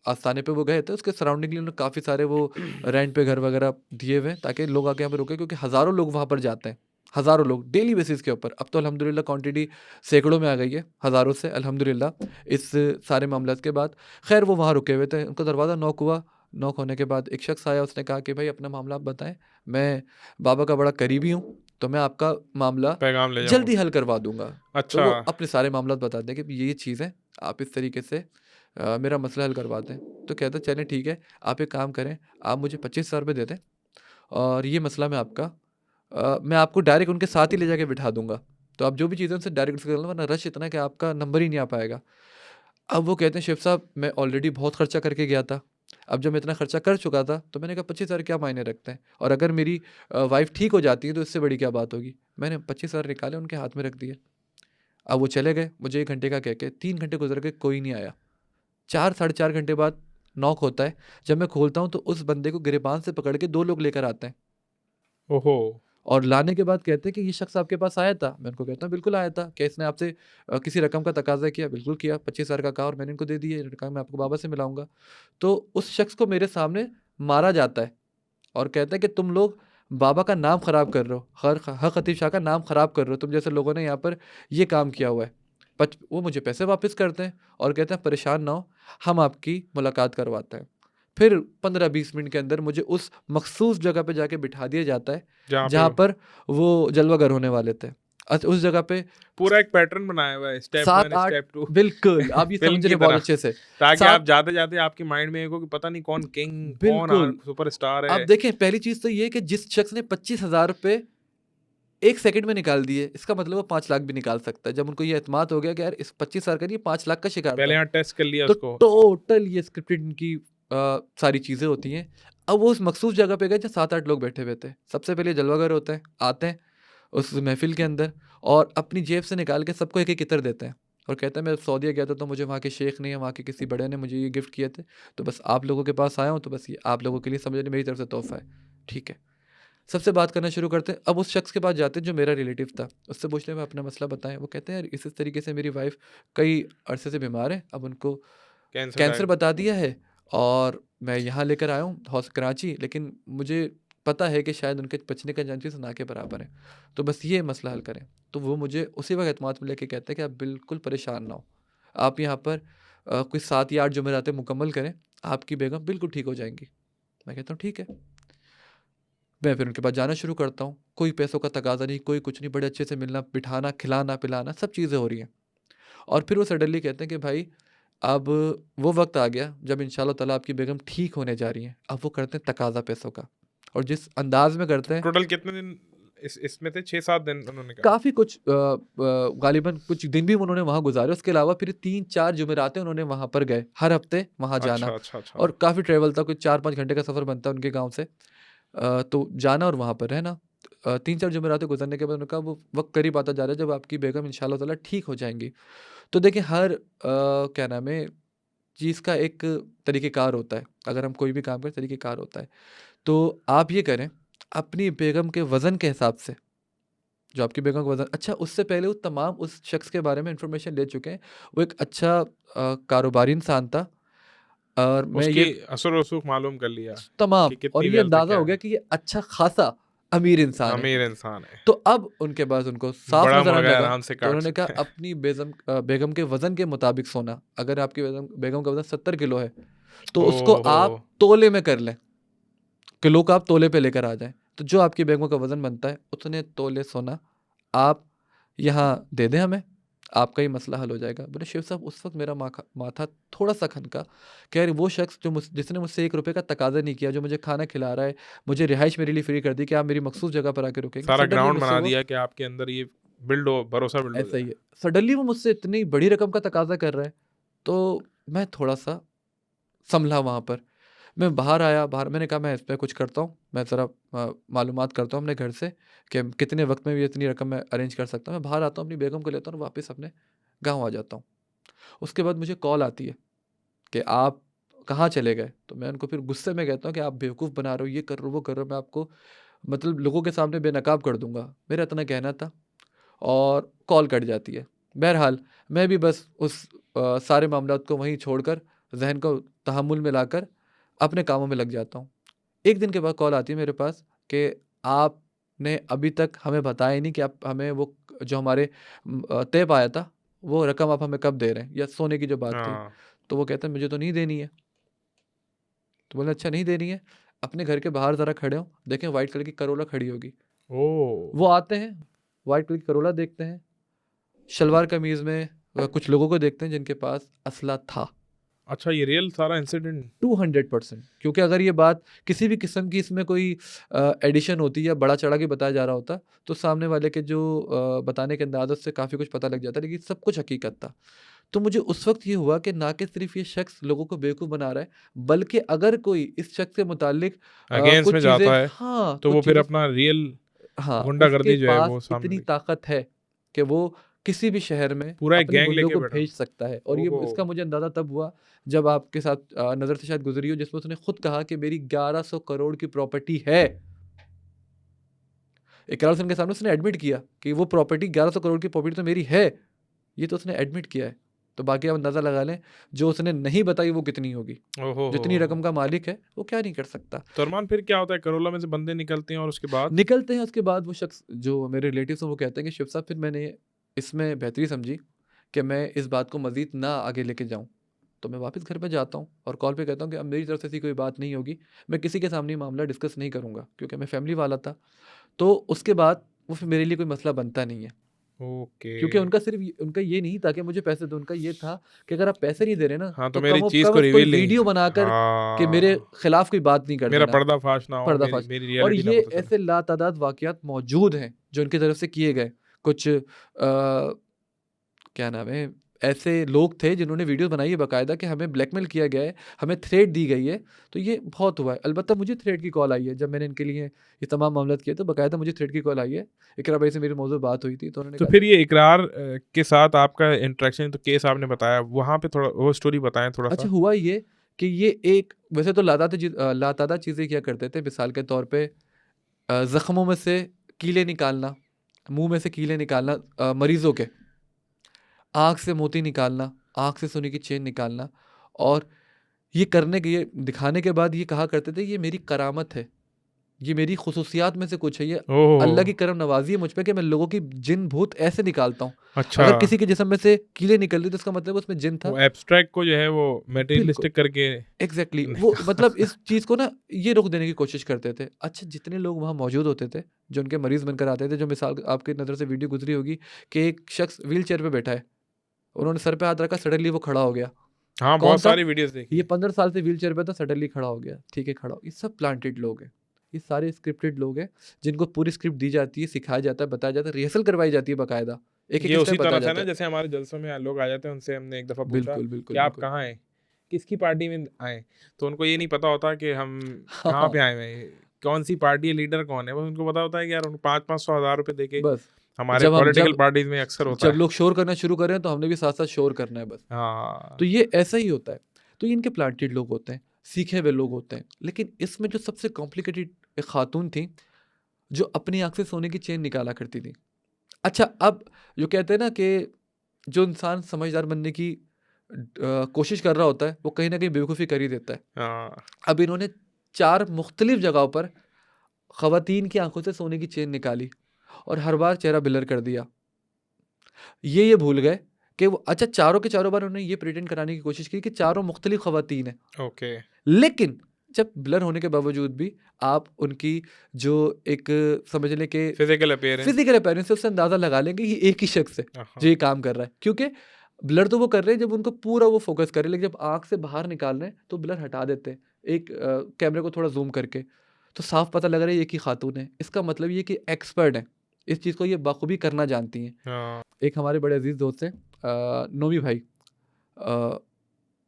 आस्थाने पे वो गए थे उसके सराउंडिंगली उन्होंने काफ़ी सारे वो रेंट पे घर वग़ैरह दिए हुए हैं ताकि लोग आके यहाँ पे रुके क्योंकि हज़ारों लोग वहाँ पर जाते हैं। हज़ारों लोग डेली बेसिस के ऊपर। अब तो अल्हम्दुलिल्लाह क्वांटिटी सैकड़ों में आ गई है, हज़ारों से अल्हम्दुलिल्लाह इस सारे मामलात के बाद। ख़ैर वो वहाँ रुके हुए थे, उनका दरवाज़ा नॉक हुआ। नॉक होने के बाद एक शख़्स आया उसने कहा कि भाई अपना मामला आप बताएँ, मैं बाबा का बड़ा करीबी हूँ, तो मैं आपका मामला पैगाम ले जाऊँगा। जल्दी हल करवा दूँगा। तो अच्छा। वो अपने सारे मामलात बताते हैं कि ये चीज़ है, आप इस तरीके से मेरा मसला हल करवा दें। तो कहता है चलें ठीक है, आप एक काम करें, आप मुझे 25,000 रुपए दे दें और ये मसला मैं आपका मैं आपको डायरेक्ट उनके साथ ही ले जाके बिठा दूँगा। तो आप जो भी चीज़ें उनसे डायरेक्ट डिस्कस कर लेना वरना रश इतना है कि आपका नंबर ही नहीं आ पाएगा। अब वो कहते हैं शिव साहब मैं ऑलरेडी बहुत खर्चा करके गया था। अब जब मैं इतना खर्चा कर चुका था, तो मैंने कहा 25,000 क्या मायने रखते हैं और अगर मेरी वाइफ़ ठीक हो जाती है तो इससे बड़ी क्या बात होगी। मैंने 25,000 निकाले उनके हाथ में रख दिए। अब वो चले गए, मुझे 1 घंटे का कह के 3 घंटे गुज़र गए, कोई नहीं आया। 4 साढ़े 4 घंटे बाद नॉक होता है, जब मैं खोलता हूँ तो उस बंदे को गिरेबान से पकड़ के 2 लोग लेकर आते हैं ओहो! और लाने के बाद कहते हैं कि ये शख़्स आपके पास आया था? मैं उनको कहता हूँ बिल्कुल आया था। क्या इसने आपसे किसी रकम का तकाज़ा किया? बिल्कुल किया, 25,000 का कहा और मैंने इनको दे दिए, इन्होंने कहा मैं आपको बाबा से मिलाऊँगा। तो उस शख़्स को मेरे सामने मारा जाता है और कहता है कि तुम लोग बाबा का नाम ख़राब कर रहे हो, हक़ खतीब शाह का नाम ख़राब कर रहे हो, तुम जैसे लोगों ने यहाँ पर ये काम किया हुआ है। वो मुझे पैसे वापस करते हैं और कहते हैं परेशान ना हो, हम आपकी मुलाकात करवाते हैं। फिर 15-20 मिनट के अंदर मुझे उस मख़सूस जगह पे जाके बिठा दिया जाता है, जहाँ पे जहाँ पर वो जलवागर होने वाले थे। उस जगह पे पूरा एक पैटर्न बनाया हुआ है, स्टेप 1, 7-8 स्टेप 2 बिल्कुल, आप ये फ़िल्म समझ रहे की हैं बहुत तरह, अच्छे से। ताकि आप 7 जाते-जाते आपके माइंड में एक हो कि पता नहीं कौन किंग, कौन बिल्कुल। सुपरस्टार आप है। देखें पहली चीज़ तो ये है कि जिस शख़्स ने 25,000 रुपए 1 सेकंड में निकाल दिए, इसका मतलब वो 5 लाख भी निकाल सकता है। जब उनको ये एतमाद हो गया कि यार इस 25,000 का नहीं, ये 5 लाख का शिकार पहले था। यहाँ टेस्ट कर लिया तो उसको। टोटल ये स्क्रिप्टेड इनकी सारी चीज़ें होती हैं। अब वो उस मखसूस जगह पे गए जहाँ 7-8 लोग बैठे हुए थे। सबसे पहले जलवागर होते हैं, आते हैं उस महफ़िल के अंदर और अपनी जेब से निकाल के सबको एक-एक इत्र देते हैं और कहते हैं मैं सऊदीया गया था तो मुझे वहाँ के शेख ने या वहाँ के किसी बड़े ने मुझे ये गिफ्ट किए थे। तो बस आप लोगों के पास आया हूँ, तो बस ये आप लोगों के लिए समझ लीजिए मेरी तरफ से तोहफ़ा है। ठीक है। सबसे बात करना शुरू करते हैं। अब उस शख़्स के पास जाते हैं जो मेरा रिलेटिव था। उससे पूछते हैं मैं अपना मसला बताएँ। वो कहते हैं यार इस तरीके से मेरी वाइफ़ कई अरसे से बीमार है। अब उनको कैंसर कैंसर डायग्नोस। बता दिया है और मैं यहाँ लेकर आया हूँ कराची, लेकिन मुझे पता है कि शायद उनके बचने का चांसेस ना के बराबर हैं। तो बस ये मसला हल करें। तो वो मुझे उसी वक़्त एतमाद में लेके कहते हैं कि आप बिल्कुल परेशान ना हो। आप यहाँ पर कोई 7 या 8 जुमेरातें मुकम्मल करें, आपकी बेगम बिल्कुल ठीक हो जाएँगी। मैं कहता हूँ ठीक है। मैं फिर उनके पास जाना शुरू करता हूँ। कोई पैसों का तकाज़ा नहीं, कोई कुछ नहीं, बड़े अच्छे से मिलना, बिठाना, खिलाना, पिलाना सब चीज़ें हो रही हैं। और फिर वो सडनली कहते हैं कि भाई अब वो वक़्त आ गया जब इंशाअल्लाह ताला आपकी बेगम ठीक होने जा रही हैं। अब वो करते हैं तकाज़ा पैसों का, और जिस अंदाज़ में करते हैं, टोटल कितने दिन इसमें थे? 6-7 दिन उन्होंने कहा? काफ़ी कुछ गालिबन कुछ दिन भी उन्होंने वहाँ गुज़ारे, उसके अलावा फिर 3-4 जुमेरातें उन्होंने वहाँ पर गए, हर हफ़्ते वहाँ जाना, अच्छा, अच्छा, अच्छा। और काफ़ी ट्रैवल था, कुछ 4-5 घंटे का सफ़र बनता है उनके गाँव से। तो जाना और वहाँ पर रहना। 3-4 जुमेरातें गुज़रने के बाद उन्होंने कहा वो वक़्त करीब आता जा रहा है जब आपकी बेगम इंशाअल्लाह ताला ठीक हो जाएँगी। तो देखिए हर क्या नाम है, चीज़ का एक तरीक़ेकार होता है, अगर हम कोई भी काम करें तरीक़ेकार होता है। तो आप ये करें, अपनी बेगम के वज़न के हिसाब से, जो आपकी बेगम का वज़न, अच्छा उससे पहले वो तमाम उस शख़्स के बारे में इन्फॉर्मेशन ले चुके हैं। वो एक अच्छा कारोबारी इंसान था, और मैं उसकी ये असर-रसूख मालूम कर लिया तमाम, कि और कितनी ये वेल्थ है, अंदाज़ा क्या हो गया है? कि ये अच्छा ख़ासा अमीर इंसान है। अमीर इंसान है। तो अब उनके पास उनको साफ बड़ा नज़र आने मुर्गा लगा, आराम से तो काट उन्होंने कहा सकते हैं। अपनी बेगम के वज़न के मुताबिक सोना। अगर आपकी बेगम का वज़न 70 किलो है, तो उसको ओह हो! आप तोले में कर लें, किलो का आप तोले पे लेकर आ जाएँ। तो जो आपकी बेगम का वज़न बनता है, उतने तोले सोना आप यहाँ दे दें हमें, आपका ही मसला हल हो जाएगा। बोले शेख साहब, उस वक़्त मेरा माथा थोड़ा-सा खनका, कि यार वो शख़्स जो जिसने मुझसे ₹1 का तकाज़ा नहीं किया, जो मुझे खाना खिला रहा है, मुझे रिहाइश मेरे लिए फ्री कर दी कि आप मेरी मखसूस जगह पर आके रुकेंगे। सारा सडनली ग्राउंड मुझसे बना वो दिया कि आपके अंदर ये भरोसा बिल्ड हो ऐसा ही जाए। है, सडनली वो मुझसे इतनी बड़ी रकम का तकाज़ा कर रहा है, तो मैं थोड़ा-सा सँभला वहाँ पर। मैं बाहर आया, बाहर मैंने कहा मैं इस पे कुछ करता हूँ, मैं ज़रा मालूमात करता हूँ अपने घर से कि कितने वक़्त में भी इतनी रकम मैं अरेंज कर सकता हूँ। मैं बाहर आता हूँ, अपनी बेगम को लेता हूँ और वापस अपने गाँव आ जाता हूँ। उसके बाद मुझे कॉल आती है कि आप कहाँ चले गए? तो मैं उनको फिर गुस्से में कहता हूँ कि आप बेवकूफ़ बना रहे हो, ये कर रहे हो, वो कर रहे हो, मैं आपको मतलब लोगों के सामने बेनकाब कर दूँगा। मेरा इतना कहना था, और कॉल कट जाती है। बहरहाल मैं भी बस उस सारे मामलात को वहीं छोड़कर, ज़हन को तहम्मुल में लाकर अपने कामों में लग जाता हूँ। 1 दिन के बाद कॉल आती है मेरे पास कि आपने अभी तक हमें बताया ही नहीं कि आप हमें वो जो हमारे तय पाया था, वो रकम आप हमें कब दे रहे हैं, या सोने की जो बात थी। हाँ। तो वो कहते हैं मुझे तो नहीं देनी है। तो बोला अच्छा नहीं देनी है, अपने घर के बाहर ज़रा खड़े हो, देखें व्हाइट कलर की करोला खड़ी होगी। ओह! वो आते हैं, व्हाइट कलर की करोला देखते हैं, शलवार कमीज़ में कुछ लोगों को देखते हैं जिनके पास असला था। अच्छा, ये रियल सारा इंसिडेंट? 200%, क्योंकि अगर ये बात किसी भी किस्म की इसमें कोई एडिशन होती या बढ़ा चढ़ा के बताया जा रहा होता, तो सामने वाले के जो बताने के अंदाज़ से काफ़ी कुछ पता लग जाता, लेकिन सब कुछ हकीकत था। तो मुझे उस वक़्त ये हुआ कि ना कि सिर्फ़ ये शख़्स लोगों को बेवकूफ़ बना रहा है, बल्कि अगर कोई इस शख़्स से मुताल्लिक अगेंस्ट में कुछ चीज़ें, जाता है, हाँ, तो वो कुछ फिर चीज़ें, अपना रियल हाँ, उसके गुंडागर्दी जो है पास वो सामने इतनी दिख ताकत है कि वो किसी भी शहर में पूरा एक अपने गैंग गुंडों लेके को बैठा। भेज सकता है, और ये ओहो! इसका मुझे अंदाज़ा तब हुआ जब आपके साथ नज़र से शायद गुज़री हो, जिसमें उसने खुद कहा कि मेरी 1100 करोड़ की प्रॉपर्टी है। इकरार हुसैन के सामने उसने एडमिट किया कि वो प्रॉपर्टी 1100 करोड़ की प्रॉपर्टी तो मेरी है। ये तो उसने एडमिट किया है। तो बाकी आप अंदाज़ा लगा लें, जो उसने नहीं बताई वो कितनी होगी। ओहो जितनी हो! रकम का मालिक है, वो क्या नहीं कर सकता। तो अरमान फिर क्या होता है? करोला में से बंदे निकलते हैं और उसके बाद? निकलते हैं, उसके बाद वो शख़्स जो मेरे रिलेटिव्स हैं वो कहते हैं कि शिव साहब, फिर मैंने इसमें बेहतरी समझी कि मैं इस बात को मज़ीद ना आगे लेके जाऊँ। तो मैं वापस घर पे जाता हूँ और कॉल पे कहता हूँ कि अब मेरी तरफ से ऐसी कोई बात नहीं होगी। मैं किसी के सामने ये मामला डिस्कस नहीं करूँगा, क्योंकि मैं फैमिली वाला था। तो उसके बाद वो फिर मेरे लिए कोई मसला बनता नहीं है। ओके। क्योंकि उनका ये नहीं था कि मुझे पैसे दो, उनका ये था कि अगर आप पैसे नहीं दे रहे ना, हाँ, तो तो मेरी चीज़ कम को अज़ कोई रिवील नहीं। वीडियो बनाकर के मेरे हाँ, खिलाफ कोई बात नहीं कर मेरा देना, पर्दाफ़ाश ना हो, मेरी पर्दाफ़ाश। मेरी और रियलिटी ना ये पता चले। ऐसे लातादाद वाक़यात मौजूद हैं, जो उनकी तरफ से किए गए। कुछ क्या नाम है, ऐसे लोग थे जिन्होंने वीडियो बनाई है बाकायदा कि हमें ब्लैकमेल किया गया है, हमें थ्रेट दी गई है। तो ये बहुत हुआ है। अलबत्ता मुझे थ्रेट की कॉल आई है, जब मैंने इनके लिए ये तमाम मामलात किए तो बाकायदा मुझे थ्रेट की कॉल आई है। इकरा भाई से मेरी मौजूद बात हुई थी, तो उन्होंने तो कहा फिर ये इकरार के साथ आपका इंटरेक्शन, तो केस आपने बताया, वहाँ पे थोड़ा वो स्टोरी बताएँ अच्छा, थोड़ा-सा? हुआ ये कि ये एक वैसे तो लातादाद चीज़ें किया करते थे। मिसाल के तौर पे ज़ख्मों में से कीले निकालना, मुँह में से कीले निकालना, मरीज़ों के, आँख से मोती निकालना, आँख से सोने की चेन निकालना, और ये दिखाने के बाद ये कहा करते थे ये मेरी करामत है, ये मेरी खुसूसियात में से कुछ है, ये अल्लाह की ओह! करम नवाज़ी है मुझ पे कि मैं लोगों की जिन भूत ऐसे निकालता हूँ। अच्छा, अगर किसी के जिस्म में से कीलें निकल रही तो इसका मतलब उसमें जिन था। वो एब्स्ट्रैक्ट को जो है वो बिल्कुल। मटेरियलिस्टिक करके एग्ज़ैक्टली, वो मतलब निकाल इस चीज़ को ना ये रोक देने की कोशिश करते थे। अच्छा, जितने लोग वहाँ मौजूद होते थे, जो उनके मरीज़ बनकर आते थे, जो मिसाल आपकी नज़र से वीडियो गुज़री होगी कि एक शख़्स व्हीलचेयर पे बैठा है, उन्होंने सर पे हाथ रखा, सडनली वो खड़ा हो गया। हाँ, कौन बहुत था? सारी वीडियोस देखी ये है। 15 साल से व्हीलचेयर पे था, सडनली खड़ा हो गया। ठीक है, खड़ा हो, ये सब प्लांटेड लोग हैं। ये सारे स्क्रिप्टेड लोग हैं, जिनको पूरी स्क्रिप्ट दी जाती है, सिखाया जाता है, बताया जाता है, रिहर्सल करवाई जाती है बाकायदा, एक-एक ये उसी स्टेप बताया तरह से जाता ना है। जैसे हमारे जलसों में लोग आ जाते हैं, उनसे हमने एक दफ़ा पूछा बिल्कुल, कि बिल्कुल, आप बिल्कुल। कहाँ आए? किसकी पार्टी में आए? तो उनको ये नहीं पता होता कि हम कहाँ हाँ, पे आए हुए हैं, कौन-सी पार्टी है, लीडर कौन है? बस उनको पता होता है कि यार उनको 5-500 हज़ार रुपए देके बस। हमारे जब हम पॉलिटिकल जब पार्टीज़ में अक्सर होता जब है। लोग शोर करना शुरू करें, तो हमने भी साथ-साथ शोर करना है बस। तो हाँ, ये ऐसा ही होता है। तो ये इनके प्लांटेड लोग होते हैं, सीखे हुए लोग होते हैं। लेकिन इसमें जो सबसे कॉम्प्लिकेटेड एक खातून थी, जो अपनी आँख से सोने की चेन निकाला करती थी। अच्छा, अब जो कहते हैं ना कि जो इंसान समझदार बनने की कोशिश कर रहा होता है, वो कहीं न कहीं बेवकूफ़ी कर ही देता है। हाँ, अब इन्होंने 4 मुख्तलिफ जगहों पर ख़वातीन की आँखों से सोने की चेन निकाली और हर बार चेहरा ब्लर कर दिया। ये भूल गए कि वो, अच्छा, चारों के चारों बार उन्होंने ये प्रिटेंड कराने की कोशिश की कि चारों मुख्तलिफ ख़वातीन हैं। ओके। लेकिन जब ब्लर होने के बावजूद भी आप उनकी जो एक समझ लें कि फिज़िकल अपीयरेंस। फिजिकल अपीयरेंस से उससे अंदाज़ा लगा लेंगे कि एक ही शख्स है हाँ, जो ये काम कर रहा है, क्योंकि ब्लर तो वो कर रहे हैं जब उनको पूरा वो फोकस करे, लेकिन जब आंख से बाहर निकाल रहे हैं तो ब्लर हटा देते हैं एक कैमरे को थोड़ा जूम करके, तो साफ पता लग रहा है ये एक ही खातून है। इसका मतलब ये कि एक्सपर्ट है, इस चीज़ को ये बखूबी करना जानती हैं। हाँ, एक हमारे बड़े अजीज़ दोस्त हैं, नोमी भाई, अ,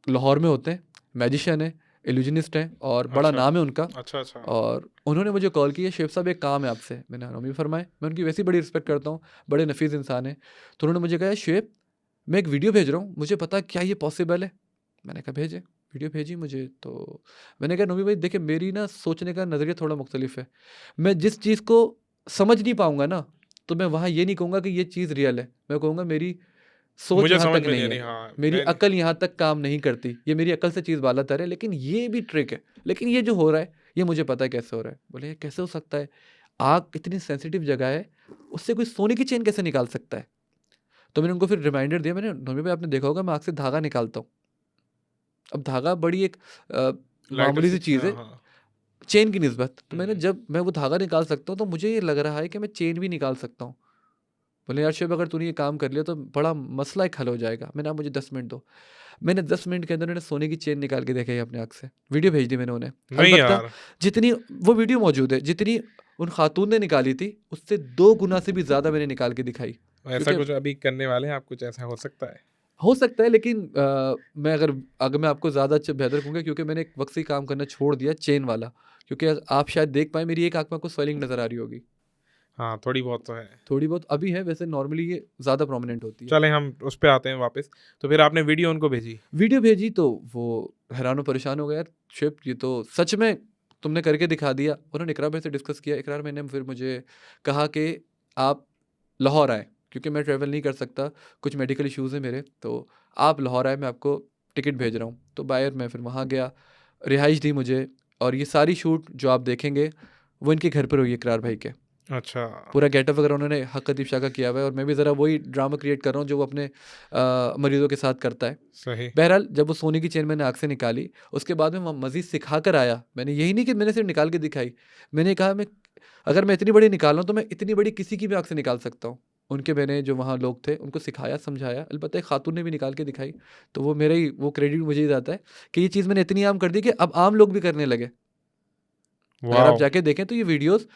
लाहौर में होते हैं, मैजिशियन है, इल्यूजनिस्ट हैं और बड़ा अच्छा, नाम है उनका। अच्छा, अच्छा। और उन्होंने मुझे कॉल की, शेख साहब एक काम है आपसे। मैंने नौमी फरमाए, मैं उनकी वैसी बड़ी रिस्पेक्ट करता हूँ, बड़े नफीस इंसान हैं। तो उन्होंने मुझे कहा, शेख मैं एक वीडियो भेज रहा हूँ, मुझे पता क्या ये पॉसिबल है? मैंने कहा भेजें। वीडियो भेजी मुझे, तो मैंने कहा नौमी भाई देखिए, मेरी ना सोचने का नज़रिया थोड़ा मुख्तलिफ है। मैं जिस चीज़ को समझ नहीं पाऊंगा ना, तो मैं वहाँ ये नहीं कहूँगा कि ये चीज़ रियल है, मैं कहूँगा मेरी सोच मुझे यहाँ समझ तक में नहीं नहीं आ रही। है, हाँ, मेरी मैंने अकल यहाँ तक काम नहीं करती, ये मेरी अकल से चीज़ बाला-तर है, लेकिन ये भी ट्रिक है। लेकिन ये जो हो रहा है, ये मुझे पता है कैसे हो रहा है। बोले ये कैसे हो सकता है? आग इतनी सेंसिटिव जगह है, उससे कोई सोने की चेन कैसे निकाल सकता है? तो मैंने उनको फिर रिमाइंडर दिया, मैंने, नौमी भाई आपने देखा होगा मैं आग से धागा निकालता हूँ। अब धागा बड़ी एक लाइटर मामूली सी सी चीज़ हाँ, है हाँ। चेन की निस्बत। तो मैंने, हुँ, जब मैं वो धागा निकाल सकता हूँ, तो मुझे ये लग रहा है कि मैं चेन भी निकाल सकता हूँ। बोले यार शुएब, अगर तूने ये काम कर लिया तो बड़ा मसला एक हल हो जाएगा। मैंने, आप मुझे 10 मिनट दो। मैंने 10 मिनट के अंदर उन्हें सोने की चेन निकाल के दिखाई अपनी आँख से। वीडियो भेज दी मैंने उन्हें। नहीं अलबत्ता यार, जितनी वो वीडियो मौजूद है, जितनी उन खातून ने निकाली थी, उससे 2 गुना से भी ज़्यादा मैंने निकाल के दिखाई। ऐसा क्योंकि कुछ अभी करने वाले हैं आप? कुछ ऐसा हो सकता है? हो सकता है, लेकिन मैं अगर मैं आपको ज़्यादा अच्छा बेहतर कहूँगा, क्योंकि मैंने एक वक़्त से ही काम करना छोड़ दिया चेन वाला। क्योंकि आप शायद देख पाएँ, मेरी एक आँख में आपको स्वेलिंग नज़र आ रही होगी। हाँ, थोड़ी बहुत तो है। थोड़ी बहुत अभी है, वैसे नॉर्मली ये ज़्यादा प्रोमिनेंट होती है। चलें हम उस पे आते हैं वापस। तो फिर आपने वीडियो उनको भेजी? वीडियो भेजी तो वो हैरान और परेशान हो गए, यार शिप ये तो सच में तुमने करके दिखा दिया। उन्होंने इकरार भाई से डिस्कस किया, इकरार मैंने फिर मुझे कहा कि आप लाहौर आएँ, क्योंकि मैं ट्रैवल नहीं कर सकता, कुछ मेडिकल इश्यूज़ हैं मेरे, तो आप लाहौर आएँ, मैं आपको टिकट भेज रहा हूँ। तो बायर मैं फिर वहाँ गया, रिहाइश दी मुझे, और ये सारी शूट जो आप देखेंगे वो इनके घर पर हुई है, इकरार भाई के। अच्छा, पूरा गेटअप वगैरह उन्होंने हक़ अतीफ़ शाह का किया हुआ है, और मैं भी ज़रा वही ड्रामा क्रिएट कर रहा हूँ जो वो अपने मरीज़ों के साथ करता है। सही। बहरहाल जब वो सोने की चेन मैंने आँख से निकाली, उसके बाद में वो मज़ीद सिखा कर आया। मैंने यही नहीं कि मैंने सिर्फ़ निकाल के दिखाई। मैंने कहा, मैं अगर मैं इतनी बड़ी निकाल रहा हूँ, तो मैं इतनी बड़ी किसी की भी आँख से निकाल सकता हूँ। उनके मैंने जो वहाँ लोग थे, उनको सिखाया, समझाया। अलबत्ता एक खातून ने भी निकाल के दिखाई, तो वो मेरा ही वो क्रेडिट मुझे ही जाता है कि ये चीज़ मैंने इतनी आम कर दी कि अब आम लोग भी करने लगे। अगर आप वॉव! जाके देखें तो ये वीडियोज़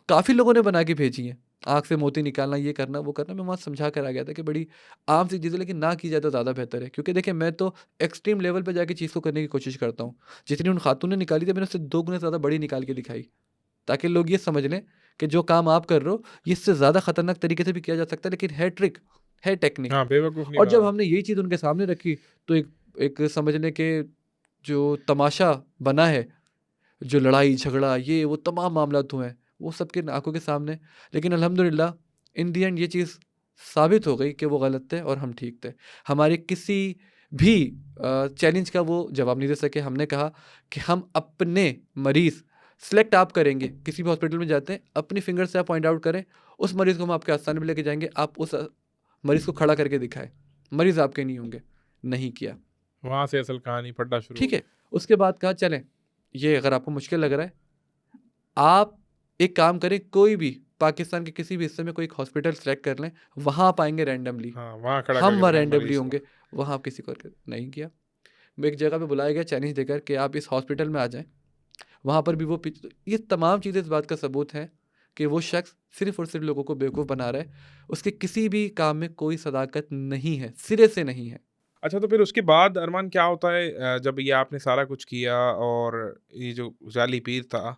काफ़ी लोगों ने बना के भेजी हैं। आँख से मोती निकालना, ये करना, वो करना। मैं वहाँ समझा कर आ गया था कि बड़ी आम सी चीज़ है, लेकिन ना की जाए तो ज़्यादा बेहतर है। क्योंकि देखिए, मैं तो एक्सट्रीम लेवल पे जाके चीज़ को करने की कोशिश करता हूँ। जितनी उन खातून ने निकाली थी, मैंने उससे 2 गुना ज़्यादा बड़ी निकाल के दिखाई। ताकि लोग ये समझ लें कि जो काम आप कर रहे हो, ये इससे ज़्यादा खतरनाक तरीके से भी किया जा सकता है, लेकिन है ट्रिक, है टेक्निक। हाँ, बेवकूफ़ नहीं और जब बना। हमने यही चीज़ उनके सामने रखी, तो एक एक समझ लें कि जो तमाशा बना है, जो लड़ाई झगड़ा ये वो तमाम मामलात हुए हैं, वो सबके आंखों के सामने। लेकिन अल्हम्दुलिल्लाह इन दी एंड ये चीज़ साबित हो गई कि वो गलत थे और हम ठीक थे। हमारे किसी भी चैलेंज का वो जवाब नहीं दे सके। हमने कहा कि हम अपने मरीज़ सेलेक्ट आप करेंगे, किसी भी हॉस्पिटल में जाते हैं, अपनी फिंगर से आप पॉइंट आउट करें, उस मरीज़ को हम आपके आस्थाने पे लेके जाएँगे, आप उस मरीज़ को खड़ा करके दिखाएँ, मरीज़ आपके नहीं होंगे। नहीं किया। वहाँ से असल कहानी फटना शुरू हो ठीक है, गई। उसके बाद कहा चलें, ये अगर आपको मुश्किल लग रहा है, आप एक काम करें, कोई भी पाकिस्तान के किसी भी हिस्से में कोई एक हॉस्पिटल सेलेक्ट कर लें, वहाँ आप आएँगे रैंडमली, हाँ, वहाँ खड़ा हम करके वहाँ देंगे रैंडमली मरीज़ को। होंगे, वहाँ आप किसी को नहीं किया। मैं एक जगह पे बुलाया गया चैलेंज देकर कि आप इस हॉस्पिटल में आ जाएँ, वहाँ पर भी वो ये तमाम चीज़ें इस बात का सबूत हैं कि वो शख्स सिर्फ़ और सिर्फ़ लोगों को बेवकूफ़ बना रहा है। उसके किसी भी काम में कोई सदाकत नहीं है, सिरे से नहीं है। अच्छा, तो फिर उसके बाद अरमान क्या होता है जब ये आपने सारा कुछ किया और ये जो जाली पीर था,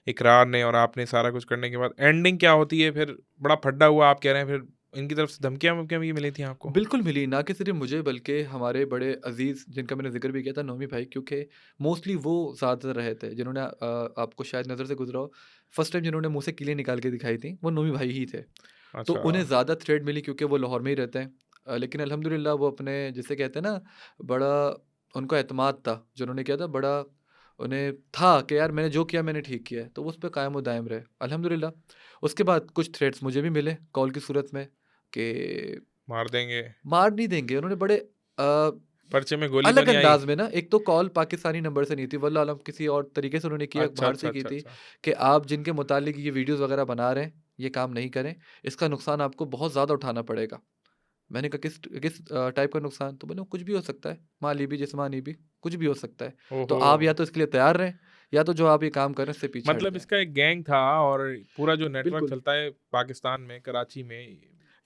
इकरार ने और आपने सारा कुछ करने के बाद एंडिंग क्या होती है फिर? बड़ा फड्डा हुआ आप कह रहे हैं, फिर इनकी तरफ से धमकियाँ-वमकियाँ भी मिली थी आपको? बिल्कुल मिली, ना कि सिर्फ़ मुझे बल्कि हमारे बड़े अज़ीज़ जिनका मैंने ज़िक्र भी किया था नौमी भाई, क्योंकि मोस्टली वो ज़्यादातर रहे थे जिन्होंने आपको शायद नज़र से गुज़रा हो, फर्स्ट टाइम जिन्होंने मुँह से कीलें निकाल के दिखाई थी, वो नौमी भाई ही थे। तो अच्छा, उन्हें ज़्यादा थ्रेट मिली क्योंकि वो लाहौर में ही रहते हैं। लेकिन अल्हम्दुलिल्लाह वो अपने जिसे कहते हैं ना, बड़ा उनको एतमाद था, जो उन्होंने किया था बड़ा उन्हें था कि यार मैंने जो किया मैंने ठीक किया है, तो वो उस पे कायम व दायम रहे, अल्हम्दुलिल्लाह। उसके बाद कुछ थ्रेट्स मुझे भी मिले कॉल की सूरत में कि मार देंगे, मार नहीं देंगे, उन्होंने बड़े पर्चे में गोली तो अलग नहीं आई? अंदाज में ना, एक तो कॉल पाकिस्तानी नंबर से नहीं थी, वल्लाह आलम किसी और तरीके से उन्होंने किया, अच्छा, बाहर अच्छा, से की अच्छा, थी अच्छा। कि आप जिनके मुतालिक ये वीडियोज़ वगैरह बना रहे हैं, ये काम नहीं करें, इसका नुकसान आपको बहुत ज़्यादा उठाना पड़ेगा। मैंने कहा किस टाइप का नुकसान? तो बोले कुछ भी हो सकता है, माली भी, जिस्मानी भी, कुछ भी हो सकता है। तो ओहो! आप या तो इसके लिए तैयार रहें, या तो जो आप ये काम कर रहे हैं इससे पीछे हट मतलब जाएँ। इसका एक गैंग था और पूरा जो नेटवर्क बिल्कुल, चलता है पाकिस्तान में, कराची में,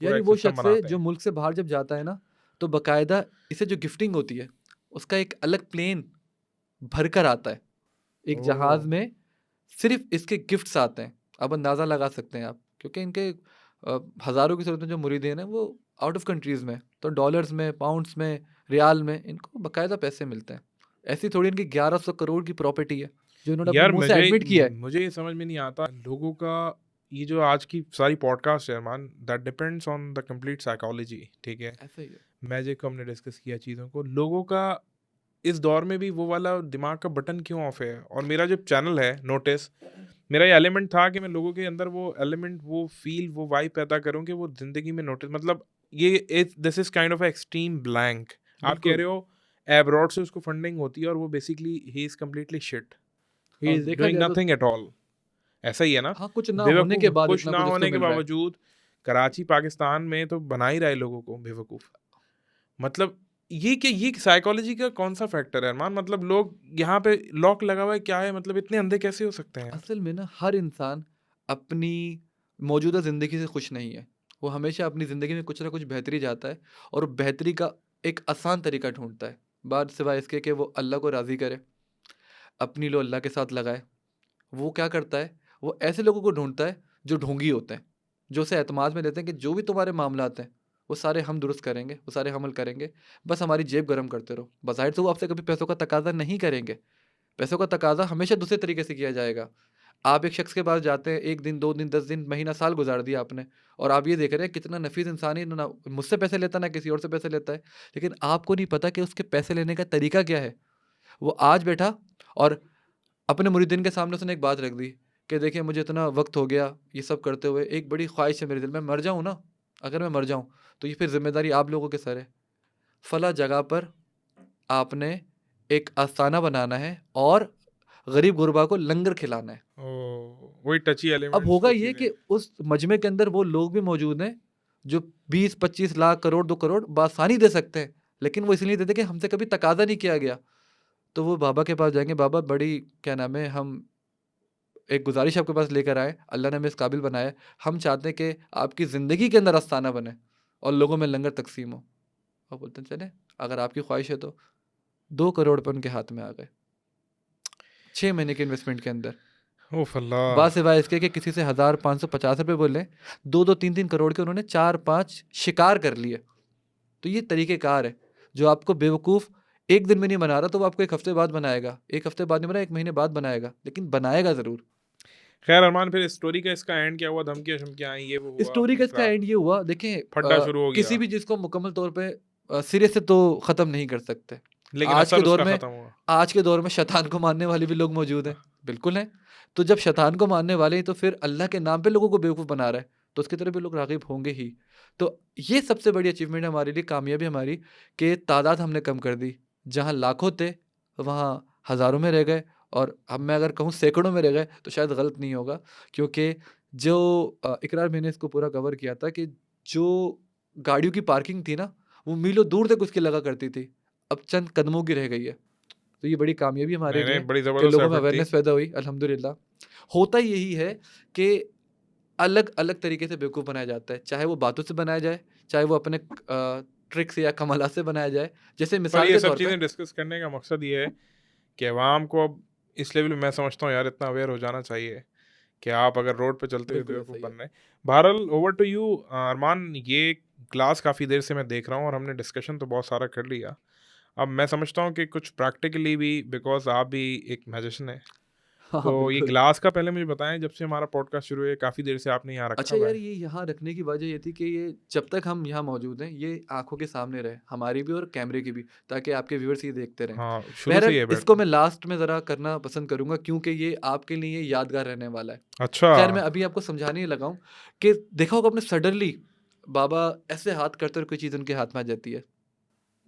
पूरा यानी एक वो सिस्टम शख्स है बनाते जो हैं। मुल्क से बाहर जब जाता है ना, तो बाकायदा इसे जो गिफ्टिंग होती है, उसका एक अलग प्लेन भरकर आता है। एक ओह! जहाज़ में सिर्फ़ इसके गिफ्ट्स आते हैं। अब अंदाज़ा लगा सकते हैं आप, क्योंकि इनके हज़ारों की सूरत में जो मुरीदीन हैं, वो आउट ऑफ कंट्रीज़ में, तो डॉलर्स में, पाउंड्स में, रियाल में, इनको बाकायदा पैसे मिलते हैं। ऐसी थोड़ी इनकी 1100 करोड़ की प्रॉपर्टी है, जो इन्होंने अपने यार मुँह से एडमिट किया है। मुझे ये समझ में नहीं आता लोगों का ये जो आज की सारी पॉडकास्ट है Arman, that depends on the complete psychology, ठीक है? ऐसा ही है। मैजिक को हमने डिस्कस किया चीज़ों को। लोगों का इस दौर में भी वो वाला दिमाग का बटन क्यों ऑफ है? और मेरा जो चैनल है नोटिस, मेरा ये एलिमेंट था कि मैं लोगों के अंदर वो एलिमेंट, वो फ़ील, वो वाइब पैदा करूँ कि वो ज़िंदगी में नोटिस मतलब ये this is kind of a extreme blank. आप कह बिल्कुल, रहे हो अब्रॉड से उसको फंडिंग होती है और वो basically he is completely shit. He और इज़ देखा डूइंग जाए तो नथिंग एट ऑल। ऐसा ही है ना? हाँ, कुछ ना होने के बेवकूफ़ बाद कुछ इतना ना कुछ उसको होने के मिल रहा है। बावजूद कराची पाकिस्तान में तो बना ही रहा है लोगों को बेवकूफ़। मतलब ये साइकोलॉजी का कौन-सा फैक्टर है अरमान? मतलब लोग यहाँ पे लॉक लगा हुआ है क्या है? मतलब इतने अंधे कैसे हो सकते हैं यार? असल में ना हर इंसान अपनी मौजूदा ज़िंदगी से खुश नहीं है। वो हमेशा अपनी ज़िंदगी में कुछ ना कुछ बेहतरी चाहता है, और बेहतरी का एक आसान तरीका ढूँढता है। बात सिवाय इसके कि वो अल्लाह को राज़ी करे, अपनी लो अल्लाह के साथ लगाए। वो क्या करता है, वो ऐसे लोगों को ढूँढता है जो ढोंगी होते हैं, जो उसे एतमाद में लेते हैं कि जो भी तुम्हारे मामलात हैं, वो सारे हम दुरुस्त करेंगे, वो सारे हम हल करेंगे, बस हमारी जेब गरम करते रहो। बज़ाहिर से वो आपसे कभी पैसों का तकाज़ा नहीं करेंगे। पैसों का तकाज़ा हमेशा दूसरे तरीके से किया जाएगा। आप एक शख्स के पास जाते हैं, 1 दिन, 2 दिन, 10 दिन, महीना, साल गुज़ार दिया आपने, और आप ये देख रहे हैं कितना नफ़ीस इंसान है, ना मुझसे पैसे लेता, ना किसी और से पैसे लेता है। लेकिन आपको नहीं पता कि उसके पैसे लेने का तरीका क्या है। वो आज बैठा और अपने मुरीदिन के सामने उसने एक बात रख दी कि देखिए मुझे इतना वक़्त हो गया ये सब करते हुए, एक बड़ी ख्वाहिश है मेरे दिल में, मर जाऊँ ना, अगर मैं मर जाऊँ, तो ये फिर ज़िम्मेदारी आप लोगों के सर है। फलाँ जगह पर आपने एक आस्थाना बनाना है और गरीब-गुरबा को लंगर खिलाना है। ओह! वही टची अब एलिमेंट्स होगा वो ये चीज़ें। कि उस मजमे के अंदर वो लोग भी मौजूद हैं, जो 20-25 लाख, करोड़, 2 करोड़ बआसानी दे सकते हैं, लेकिन वो इसलिए देते हैं कि हमसे कभी तकाज़ा नहीं किया गया। तो वो बाबा के पास जाएँगे, बाबा बड़ी क्या नाम है, हम एक गुज़ारिश आपके पास लेकर आए, अल्लाह ने हमें इस काबिल बनाया है, हम चाहते हैं कि आपकी ज़िंदगी के अंदर आस्थाना बने और लोगों में लंगर तक़सीम हो। और बोलते हैं चलें, अगर आपकी ख्वाहिश है तो 2 करोड़ रुपए उनके हाथ में आ गए, 6 महीने के इन्वेस्टमेंट के अंदर। उफ़ अल्लाह! बासिवाय इसके कि किसी से 1550 रुपए बोले, 2-2 3-3 करोड़ के उन्होंने 4-5 शिकार कर लिए। तो ये तरीक़ेकार है, जो आपको बेवकूफ़ 1 दिन में नहीं बना रहा, तो वो आपको 1 हफ़्ते बाद बनाएगा। 1 हफ़्ते बाद नहीं बनाया, 1 महीने बाद बनाएगा, लेकिन बनाएगा ज़रूर। ख़ैर अरमान फिर स्टोरी का इसका एंड क्या हुआ? धमकियाँ-शमकियाँ आई, ये वो हुआ, स्टोरी का इसका इकरार, एंड ये हुआ, देखिए फड्डा शुरू हो किसी गया। भी चीज़ को मुकम्मल तौर पे सिरे से तो ख़त्म नहीं कर सकते। लेकिन आज के असर दौर उसका में ख़त्म हुआ। आज के दौर में शैतान को मानने वाले भी लोग मौजूद हैं, बिल्कुल हैं। तो जब शैतान को मानने वाले हैं, तो फिर अल्लाह के नाम पे लोगों को बेवकूफ़ बना रहा है, तो उसकी तरफ भी लोग राग़िब होंगे ही। तो ये सबसे बड़ी अचीवमेंट है हमारे लिए, कामयाबी हमारी, कि तादाद हमने कम कर दी। जहाँ लाखों थे, वहाँ हज़ारों में रह गए, और अब मैं अगर कहूँ सैकड़ों में रह गए, तो शायद गलत नहीं होगा, क्योंकि जो इकरार मैंने इसको पूरा कवर किया था कि जो गाड़ियों की पार्किंग थी ना, वो मीलों दूर तक उसकी लगा करती थी, अब चंद कदमों की रह गई है। तो ये बड़ी कामयाबी हमारे नहीं, लिए नहीं, बड़ी कि ज़बरदस्त लोगों में एफ़र्ट थी। अवेयरनेस पैदा हुई, अल्हम्दुलिल्लाह। होता ही यही है कि अलग-अलग तरीके से बेवकूफ़ बनाया जाता है, चाहे वो बातों से बनाया जाए, चाहे वो अपने ट्रिक्स या कमाल से बनाया जाए। जैसे पर मिसाल ये के सब तौर पे चीज़ें डिस्कस करने का मकसद ये है कि अवाम को अब इस लेवल पे मैं समझता हूँ यार इतना अवेयर हो जाना चाहिए कि आप अगर रोड पे चलते हुए बिल्कुल बेवकूफ़ ऐसा ही बन है। रहे हैं। बहरहाल ओवर टू यू अरमान, ये क्लास काफ़ी देर से मैं देख रहा हूँ और हमने डिस्कशन तो बहुत सारा कर लिया। अब मैं समझता हूँ कि कुछ प्रैक्टिकली भी बिकॉज़ आप भी एक मैजिशियन हैं। हाँ, तो हाँ, ये बिल्कुल। ग्लास का पहले मुझे बताएँ, जब से हमारा पॉडकास्ट शुरू हुआ है काफ़ी देर से आपने यहाँ रखा अच्छा हुआ यार, है। ये यहाँ रखने की वजह ये थी कि ये जब तक हम यहाँ मौजूद हैं, ये आँखों के सामने रहे, हमारी भी और कैमरे की भी, ताकि आपके व्यूअर्स ये देखते रहें। हाँ, शुरू से ही बहरहाल है इसको बैठ मैं लास्ट में ज़रा करना पसंद करूँगा क्योंकि ये आपके लिए यादगार रहने वाला है। अच्छा। खैर मैं अभी आपको समझाने ही लगा हूँ कि देखा होगा आपने सडनली बाबा ऐसे हाथ करते और कोई चीज़ उनके हाथ में आ जाती है।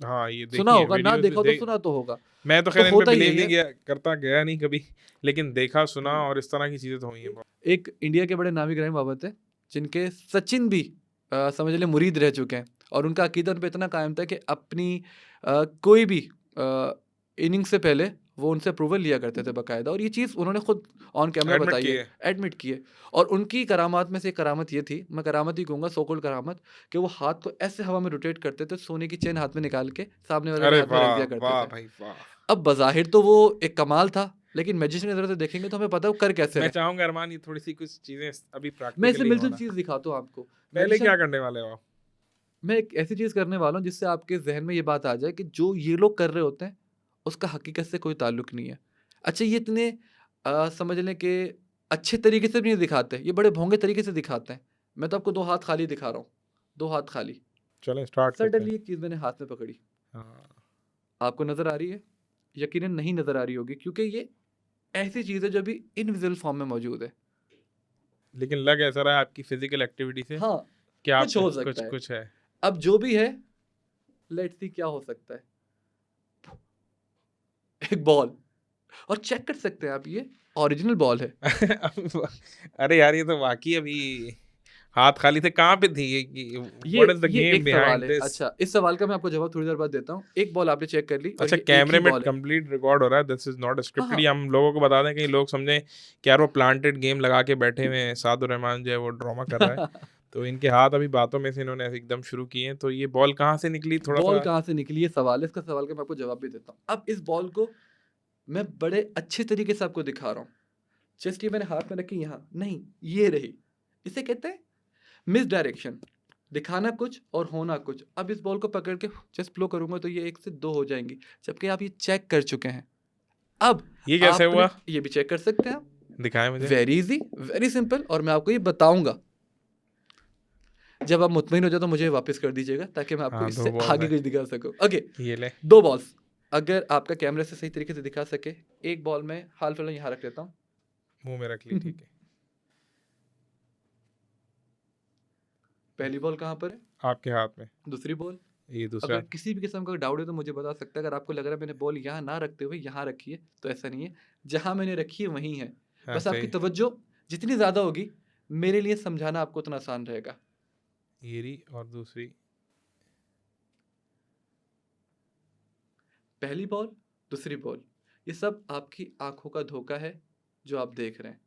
हाँ, ये सुना देखी है होगा, ना वीडियोज़ भी देखा हो तो दे सुना तो होगा। मैं तो तो ख़ैर इन पे होता बिलीव यही नहीं है। किया करता गया नहीं कभी, लेकिन देखा, सुना हुँ। और इस तरह की चीज़ें तो हुई हैं बहुत। एक इंडिया के बड़े नामी ग्रामीण बाबा थे, जिनके सचिन भी समझ लें मुरीद रह चुके हैं और उनका अकीदा उन पे इतना कायम था कि अपनी कोई भी इनिंग्स से पहले वो उनसे अप्रूवल लिया करते थे बाकायदा, और ये चीज़ उन्होंने खुद ऑन कैमरा एडमिट बताई है, किए। एडमिट की है। और उनकी करामात में से एक करामत ये थी, मैं करामत ही कहूँगा, सो कॉल्ड करामत, कि वो हाथ को ऐसे हवा में रोटेट करते थे, सोने की चेन हाथ में निकाल के सामने वाले के अरे हाथ में रख वाह! दिया करते वाह थे। भाई वाह! अब बज़ाहिर तो वो एक कमाल था, लेकिन मैजिशियन की नज़र से देखेंगे तो हमें पता है वो कर कैसे मैं रहे हैं। चाहूँगा अरमान ये थोड़ी-सी कुछ चीज़ें अभी मैं इससे प्रैक्टिकली मिलती-जुलती होना। चीज़ दिखाता हूँ आपको। पहले क्या मैजिशियन, करने वाले हो आप? मैं एक ऐसी चीज़ करने वाला हूँ जिससे आपके ज़हन में ये बात आ जाए कि जो ये लोग कर रहे होते हैं, उसका हकीकत से कोई ताल्लुक नहीं है। अच्छा, ये इतने समझ लें कि अच्छे तरीके से भी नहीं दिखाते, ये बड़े भोंगे तरीके से दिखाते हैं। मैं तो आपको 2 हाथ खाली दिखा रहा हूँ, 2 हाथ खाली। चलें स्टार्ट करते हैं। सडनली एक चीज़ मैंने हाथ में पकड़ी, हाँ, आपको नज़र आ रही है? यकीनन नहीं नज़र आ रही होगी क्योंकि ये ऐसी चीज़ है जो अभी इनविजिबल फॉर्म में मौजूद है। लेकिन लग ऐसा रहा है आपकी फ़िज़िकल एक्टिविटी से हाँ, कि आप कुछ हो कुछ सकता है। कुछ है। अब जो भी है, लेट्स सी क्या हो सकता है। एक बॉल, और चेक कर सकते हैं आप, ये ओरिजिनल बॉल है। अरे यार, ये तो वाक़ई अभी हाथ खाली थे, कहाँ पे थी ये कि ये व्हाट इज़ द ये गेम एक सवाल बिहाइंड है। दिस? अच्छा, इस सवाल का मैं आपको जवाब थोड़ी देर बाद देता हूँ। एक बॉल आपने चेक कर ली और अच्छा, ये एक कैमरे ही में बॉल है। कंप्लीट रिकॉर्ड हो रहा है, दिस इज़ नॉट हाँ, स्क्रिप्टेड। हाँ। ये हम लोगों को बता दें कहीं लोग समझें कि यार वो प्लांटेड गेम लगा के बैठे हुए हैं, सादुर रहमान जो है वो ड्रामा कर रहा है। तो इनके हाथ अभी बातों में से इन्होंने ऐसे एकदम शुरू किए हैं, तो ये बॉल कहाँ से निकली बॉल थोड़ा-सा? कहाँ से निकली, ये सवाल है। इसका सवाल का मैं आपको जवाब भी देता हूँ। अब इस बॉल को मैं बड़े अच्छे तरीके से आपको दिखा रहा हूँ। जस्ट ये मैंने हाथ में रखी यहाँ, नहीं, ये रही। इसे कहते हैं मिसडायरेक्शन। दिखाना कुछ और होना कुछ। अब इस बॉल को पकड़ के जस्ट फ्लो करूँगा तो ये 1 से 2 हो जाएँगी, जबकि आप ये चेक कर चुके हैं। अब ये कैसे आपने हुआ? ये भी चेक कर सकते हैं आप। दिखाएँ मुझे। वेरी ईज़ी, वेरी सिंपल, और मैं आपको ये बताऊँगा। जब आप मुतमईन हो जाओ तो मुझे वापस कर दीजिएगा ताकि मैं आपको हाँ, 2 इससे बॉल्स आगे हैं। कुछ दिखा सकूँ। ओके, ये ले। 2 बॉल्स, अगर आपका कैमरे से सही तरीके से दिखा सके, एक बॉल मैं हाल-फिलहाल यहाँ रख लेता हूँ। मुँह में रख ली, ठीक है। पहली बॉल कहाँ पर है? आपके हाथ में, दूसरी बॉल। ये दूसरा। अगर किसी भी किस्म का डाउट है तो मुझे बता सकता है। अगर आपको लग रहा है मैंने बॉल यहाँ ना रखते हुए यहाँ रखी है, तो ऐसा नहीं है। जहाँ मैंने रखी है वहीं है। हाँ, बस आपकी सही। तवज्जो जितनी ज़्यादा होगी, मेरे लिए समझाना आपको उतना आसान रहेगा। ये रही और दूसरी। पहली बॉल, दूसरी बॉल, ये सब आपकी आँखों का धोखा है जो आप देख रहे हैं।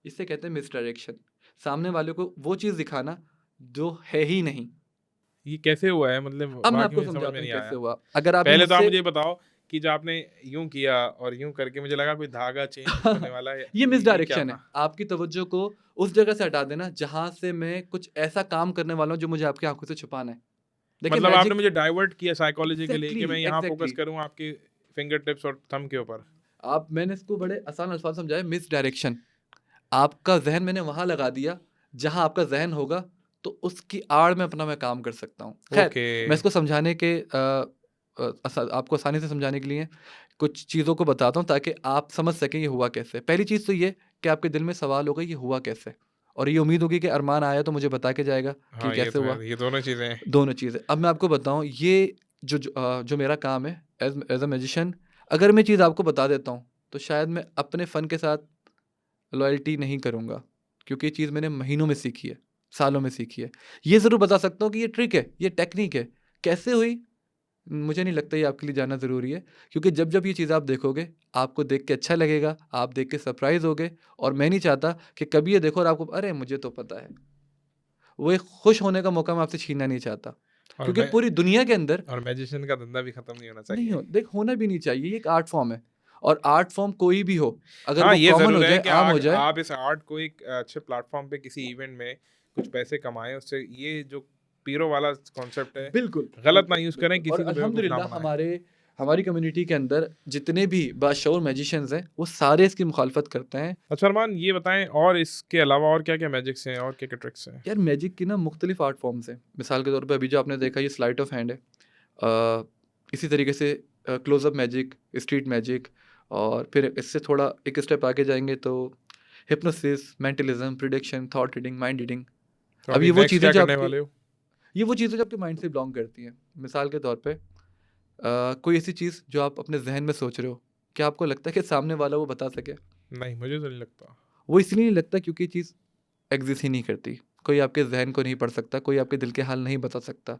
इसे कहते हैं मिसडायरेक्शन। सामने वाले को वो चीज़ दिखाना जो है ही नहीं। ये कैसे हुआ है, मतलब अब मैं वाक़ई आपको में समझ में समझाता हूँ नहीं कैसे आया। हुआ। अगर आपने पहले तो आप मुझसे मुझे ये बताओ कि जो आपने यूँ किया और यूँ करके मुझे लगा कोई धागा चेंज होने वाला है, ये ये क्या मिसडायरेक्शन है। था? आपकी तवज्जो को उस जगह से हटा देना जहाँ से मैं कुछ ऐसा काम करने वाला हूँ जो मुझे आपकी आँखों से छुपाना है। देखिए मतलब आपने मैजिक, मुझे डाइवर्ट किया साइकोलॉजिकली एग्ज़ैक्टली, कि मैं यहाँ फ़ोकस एग्ज़ैक्टली। करूँ आपके फिंगर टिप्स और थंब के ऊपर। आप मैंने इसको बड़े आसान अल्फाज समझाए, मिसडायरेक्शन। आपका ज़हन मैंने वहाँ लगा दिया जहाँ आपका ज़हन होगा तो उसकी आड़ में अपना मैं काम कर सकता हूँ। ख़ैर, ओके। मैं इसको समझाने के आपको आसानी से समझाने के लिए कुछ चीज़ों को बताता हूँ ताकि आप समझ सकें ये हुआ कैसे। पहली चीज़ तो ये कि आपके दिल में सवाल होगा ये हुआ कैसे? और ये उम्मीद होगी कि अरमान आया तो मुझे बता के जाएगा कि हाँ, ये कैसे तो हुआ? है। ये दोनों चीज़ें हैं। दोनों चीज़ें। अब मैं आपको बताऊँ, ये जो मेरा काम है एज़ अ मैजिशियन, अगर मैं चीज़ आपको बता देता हूँ, तो शायद मैं अपने फ़न के साथ लॉयल्टी नहीं करूँगा। क्योंकि ये चीज़ मैंने महीनों में सीखी है, सालों में सीखी है। ये ज़रूर बता सकता हूँ कि ये ट्रिक है, ये टेक्निक है। कैसे हुई? मुझे नहीं लगता ये आपके लिए जानना ज़रूरी है, क्योंकि जब ये चीज़ आप देखोगे, आपको देख के अच्छा लगेगा, आप देख के सरप्राइज़ होगे, और मैं नहीं चाहता कि कभी ये देखो और आपको अरे! मुझे तो पता है। वो एक खुश होने का मौका मैं आपसे छीनना नहीं चाहता, और क्योंकि मैं पूरी दुनिया के अंदर और मैजिशियन का धंधा भी खत्म नहीं होना नहीं चाहिए। हो देख होना भी नहीं चाहिए, ये एक आर्ट फॉर्म है, और आर्ट फॉर्म कोई भी हो, अगर हाँ, वो ये कॉमन हो ज़रूर है जाए, कि आम हो जाए। आप इस आर्ट को एक अच्छे प्लेटफ़ॉर्म पे किसी इवेंट में कुछ पैसे कमाएँ, उससे ये जो पीरो वाला कॉन्सेप्ट है, बिल्कुल, गलत ना बिल्कुल, यूज़ करें, बिल्कुल। और किसी को बेवकूफ़ ना अल्हम्दुलिल्लाह बनाएँ। हमारी कम्युनिटी के अंदर जितने भी बाशऊर मैजिशियंस हैं, वो सारे इसकी मुखालफत करते हैं। अच्छा अरमान, ये बताएँ और इसके अलावा और क्या-क्या मैजिक्स हैं और क्या-क्या ट्रिक्स हैं? यार मैजिक की ना मुख्तलिफ आर्ट फॉर्म्स हैं। मिसाल के तौर पे अभी जो आपने देखा, ये स्लाइट ऑफ हैंड है। इसी तरीके से क्लोज़अप मैजिक, स्ट्रीट मैजिक, और फिर इससे थोड़ा एक स्टेप आगे जाएँगे तो hypnosis, mentalism, prediction, thought reading, mind reading. तो अब अभी ये वो नेक्स्ट चीज़ें क्या जो करने आपके वाले हो? ये वो चीज़ें जो आपके माइंड से बिलॉन्ग करती हैं। मिसाल के तौर पे कोई ऐसी चीज़ जो आप अपने ज़हन में सोच रहे हो, क्या आपको लगता है कि सामने वाला वो बता सके? नहीं, मुझे तो नहीं लगता। वो इसलिए नहीं लगता क्योंकि ये चीज़ एग्ज़िस्ट ही नहीं करती। कोई आपके ज़हन को नहीं पढ़ सकता, कोई आपके दिल के हाल नहीं बता सकता।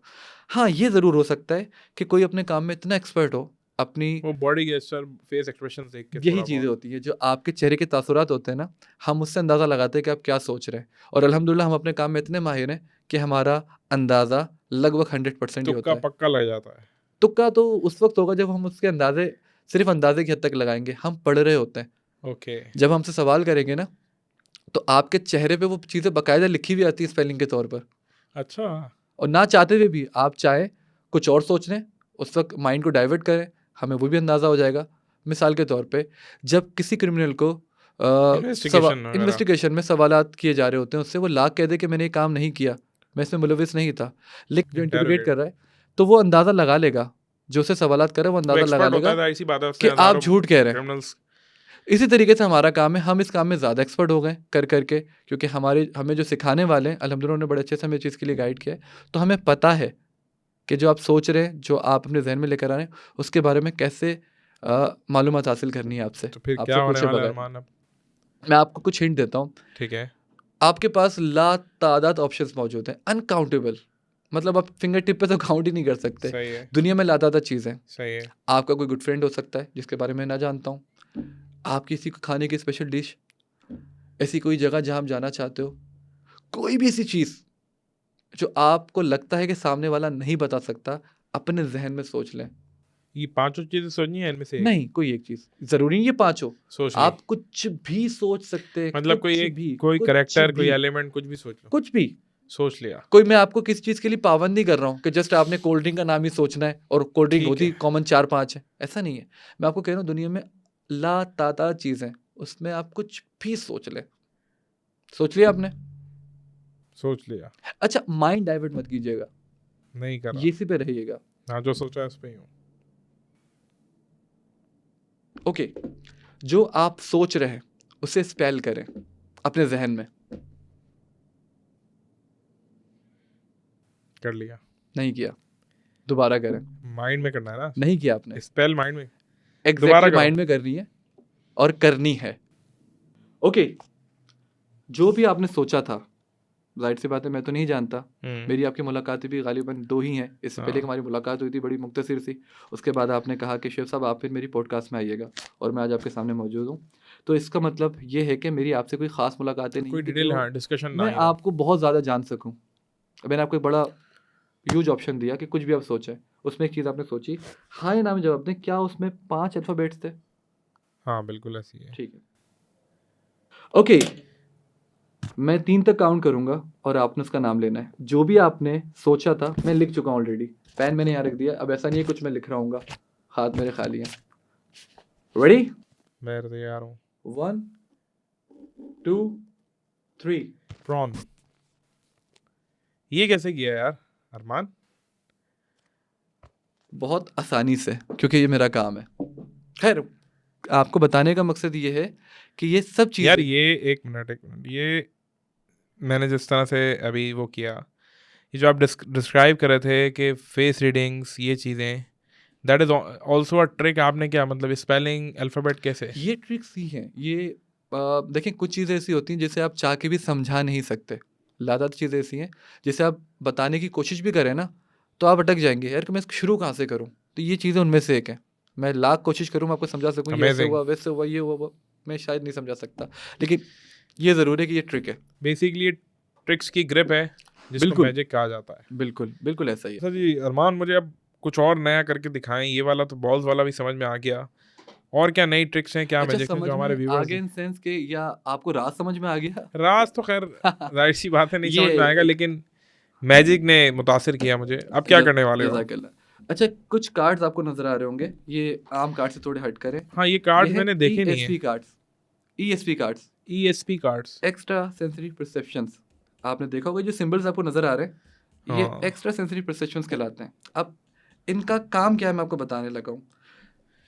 हाँ, ये ज़रूर हो सकता है कि कोई अपने काम में इतना एक्सपर्ट हो, अपनी वो बॉडी गेस्चर, फेस एक्सप्रेशंस देख के यही थोड़ा चीज़ें बहुत। होती हैं, जो आपके चेहरे के तासुरात होते हैं ना, हम उससे अंदाज़ा लगाते हैं कि आप क्या सोच रहे हैं। और अल्हम्दुलिल्लाह हम अपने काम में इतने माहिर हैं कि हमारा अंदाज़ा लगभग 100% ही होता तुक्का है। पक्का लग जाता है। तुक्का तो उस वक़्त होगा जब हम उसके अंदाज़े सिर्फ़ अंदाज़े की हद तक लगाएँगे, हम पढ़ रहे होते हैं। ओके। जब हमसे सवाल करेंगे ना, तो आपके चेहरे पे वो चीज़ें बाकायदा लिखी हुई आती हैं स्पेलिंग के तौर पर, अच्छा। और ना चाहते हुए भी आप चाहें कुछ और सोच लें, उस वक़्त माइंड को डाइवर्ट करें, हमें वो भी अंदाज़ा हो जाएगा। मिसाल के तौर पे जब किसी क्रिमिनल को इन्वेस्टिगेशन वगैरह। इन्वेस्टिगेशन में सवालात किए जा रहे होते हैं उससे, वो ला के कह दे कि मैंने ये काम नहीं किया, मैं इसमें मुलविस नहीं था, लेकिन जो इंटरोगेट इंटेरोगेट। कर रहा है, तो वो अंदाज़ा लगा लेगा, जो उससे सवालात कर रहा है वो वो अंदाज़ा लगा एक्सपर्ट होता लेगा है, ज़ाहिर-सी बात है, कि उसने आप हज़ारों झूठ कह रहे हैं। क्रिमिनल्स। इसी तरीके से हमारा काम है, हम इस काम में ज़्यादा एक्सपर्ट हो गए कर के, क्योंकि हमें जो सिखाने वाले हैं अल्हम्दुलिल्लाह उन्होंने बड़े अच्छे से हमें इस चीज़ के लिए गाइड किया है। तो हमें पता है कि जो आप सोच रहे हैं, जो आप अपने ज़हन में लेकर आ रहे हैं, उसके बारे में कैसे मालूमात हासिल करनी है आपसे, तो फिर क्या आपसे होने पूछे वाला है बगैर। अरमान अब? मैं आपको कुछ हिंट देता हूँ, ठीक है। आपके पास लातादाद ऑप्शंस मौजूद हैं, अनकाउंटेबल, मतलब आप फिंगर टिप पे तो काउंट ही नहीं कर सकते। सही है, दुनिया में लातादाद चीज़ें हैं। सही है। आपका कोई गुड फ्रेंड हो सकता है, जिसके बारे में ना जानता हूँ। आप किसी को खाने की स्पेशल डिश, ऐसी कोई जगह जहाँ आप जाना चाहते हो, कोई भी ऐसी चीज़ जो आपको लगता है कि सामने वाला नहीं बता सकता, अपने ज़हन में सोच लें। ये पाँचों चीज़ें सोचनी है इनमें से एक? नहीं, कोई एक चीज़, ज़रूरी नहीं ये 5 हो। सोच ली। आप कुछ भी सोच सकते हैं, मतलब कोई कुछ कैरेक्टर, कोई भी, एलिमेंट कुछ भी सोच लो। कुछ भी। सोच लिया। कोई मैं आपको किसी चीज़ के लिए पाबंद नहीं कर रहा हूँ कि जस्ट आपने कोल्ड ड्रिंक का नाम ही सोचना है, और कोल्ड ड्रिंक ठीक होती है। कॉमन 4-5 है, ऐसा नहीं है। मैं आपको कह रहा हूँ दुनिया में लातादाद चीज़ें हैं, उसमें आप कुछ भी सोच लें। सोच लिया आपने? सोच लिया। अच्छा, माइंड डाइवर्ट मत कीजिएगा, नहीं करा। ये इसी पे रहिएगा। हाँ, जो सोचा है उस पे ही हूँ। ओके, जो आप सोच रहे हैं, उसे स्पेल करें अपने ज़हन में। कर लिया। नहीं किया, दोबारा करें। माइंड में करना है ना? नहीं किया आपने। स्पेल माइंड में। दोबारा एग्ज़ैक्टली करो। माइंड में करनी है, और करनी है। ओके, जो भी आपने सोचा था, ज़ाहिर सी बात है मैं तो नहीं जानता। मेरी आपकी मुलाकातें भी गालिबन 2 ही हैं। इससे पहले हाँ। कि हमारी मुलाकात हुई थी बड़ी मुख्तसर सी। उसके बाद आपने कहा कि शेफ़ साहब आप फिर मेरी पॉडकास्ट में आइएगा, और मैं आज आपके सामने मौजूद हूँ। तो इसका मतलब ये है कि मेरी आपसे कोई ख़ास मुलाकातें नहीं कोई थी डिटेल, जो हाँ, डिस्कशन ना मैं ही हो। आपको बहुत ज़्यादा जान सकूँ। मैंने आपको एक बड़ा ह्यूज ऑप्शन दिया कि कुछ भी आप सोचें। उसमें एक चीज़ आपने सोची, हाँ या ना में जवाब दें। क्या उसमें 5 अल्फ़ाबेट्स थे? हाँ, बिल्कुल ऐसी है। ठीक है। ओके, मैं 3 तक काउंट करूँगा और आपने उसका नाम लेना है। जो भी आपने सोचा था मैं लिख चुका हूँ ऑलरेडी। पेन मैंने यहाँ रख दिया। अब ऐसा नहीं है कुछ मैं लिख रहा हूँगा, हाथ मेरे खाली हैं। रेडी? मैं तैयार हूँ। 1 2 3। प्रॉन। ये कैसे किया यार अरमान? बहुत आसानी से, क्योंकि ये मेरा काम है। खैर, आपको बताने का मकसद ये है कि ये सब यार चीज़ें, ये एक मिनट, ये मैंने जिस तरह से अभी वो किया, ये जो आप डिस्क्राइब कर रहे थे कि फेस रीडिंग्स, ये चीज़ें, that is also a trick. आपने क्या मतलब स्पेलिंग अल्फ़ाबेट कैसे? ये ट्रिक्स ही हैं। ये देखिए कुछ चीज़ें ऐसी होती हैं जिसे आप चाह के भी समझा नहीं सकते। ज़्यादातर चीज़ें ऐसी हैं जिसे आप बताने की कोशिश भी करें ना, तो आप अटक जाएँगे, यार कि मैं इसको शुरू कहाँ से करूँ? तो ये चीज़ें उनमें से एक है। मैं लाख कोशिश करूँ मैं आपको समझा सकूँ ये ऐसे अमेजिंग। हुआ, वैसे हुआ, ये हुआ, वो मैं शायद नहीं समझा सकता। लेकिन ये ज़रूर है कि ये ट्रिक है। बेसिकली ये ट्रिक्स की ग्रिप है जिसको बिल्कुल, मैजिक कहा जाता है। बिल्कुल, बिल्कुल ऐसा ही है। अच्छा जी, अरमान मुझे अब कुछ और नया करके दिखाएँ, ये वाला तो बॉल्स वाला भी समझ में आ गया। और क्या नई ट्रिक्स हैं, क्या अच्छा मैजिक हैं समझ जो हमारे में आ व्यूअर्स गया इन सेंस के या आपको राज़ समझ में आ गया? राज़ तो ख़ैर ज़ाहिर-सी बात है नहीं ये समझ में आएगा, लेकिन मैजिक ने मुतासिर किया मुझे। अब क्या ज करने वाले हो? जज़ाकल्लाह। अच्छा कुछ कार्ड्स आपको नज़र आ रहे होंगे, ये आम कार्ड से थोड़े हट कर हैं। हाँ, ये ये कार्ड्स है मैंने देखे नहीं हैं। ESP cards, ESP cards, ESP cards. Extra sensory perceptions. आपने देखा होगा जो सिंबल्स आपको नज़र आ रहे हैं, ये हाँ, एक्स्ट्रा सेंसरी परसेप्शंस कहलाते हैं। अब इनका काम क्या है मैं आपको बताने लगा हूँ।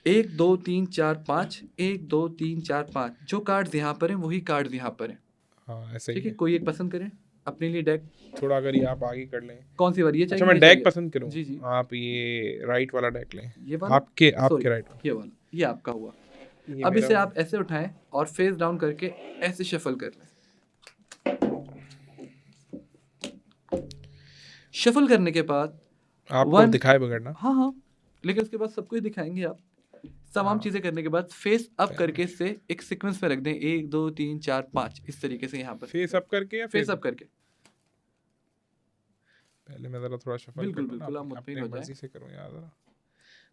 1, 2, 3, 4, 5, 1, 2, 3, 4, 5 जो कार्ड्स यहाँ पर हैं वही कार्ड्स यहाँ पर हैं। हाँ, ऐसा ही ठीक है, है। कोई एक पसंद करें अपने लिए डेक। थोड़ा अगर ये आप आगे कर लें। कौन सी वाली ये अच्छा चाहिए, मैं ये डेक चाहिए? पसंद करूँ, जी, जी। आप ये राइट वाला डेक लें। ये वाला? आपके सॉरी, आपके राइट वाला। ये वाला, ये आपका हुआ। ये अब मेरा इसे वाला। आप ऐसे उठाएँ और फेस डाउन करके ऐसे शफल कर लें। शफल करने के बाद आपको 1 दिखाए बगैर ना? हाँ, हाँ, लेकिन उसके बाद सब कुछ दिखाएँगे आप। तमाम हाँ, चीज़ें करने के बाद फेस अप पहले करके इसे एक सीक्वेंस में रख दें 1, 2, 3, 4, 5 इस तरीके से यहाँ पर। फेस अप करके या फेस फेस अप डाउन? करके। पहले मैं ज़रा थोड़ा शफल कर बिल्कुल, लूँ ना, बिल्कुल आप अपनी मुत्तमिन अपनी हो जाएँ। मर्ज़ी से करूँ यार ज़रा,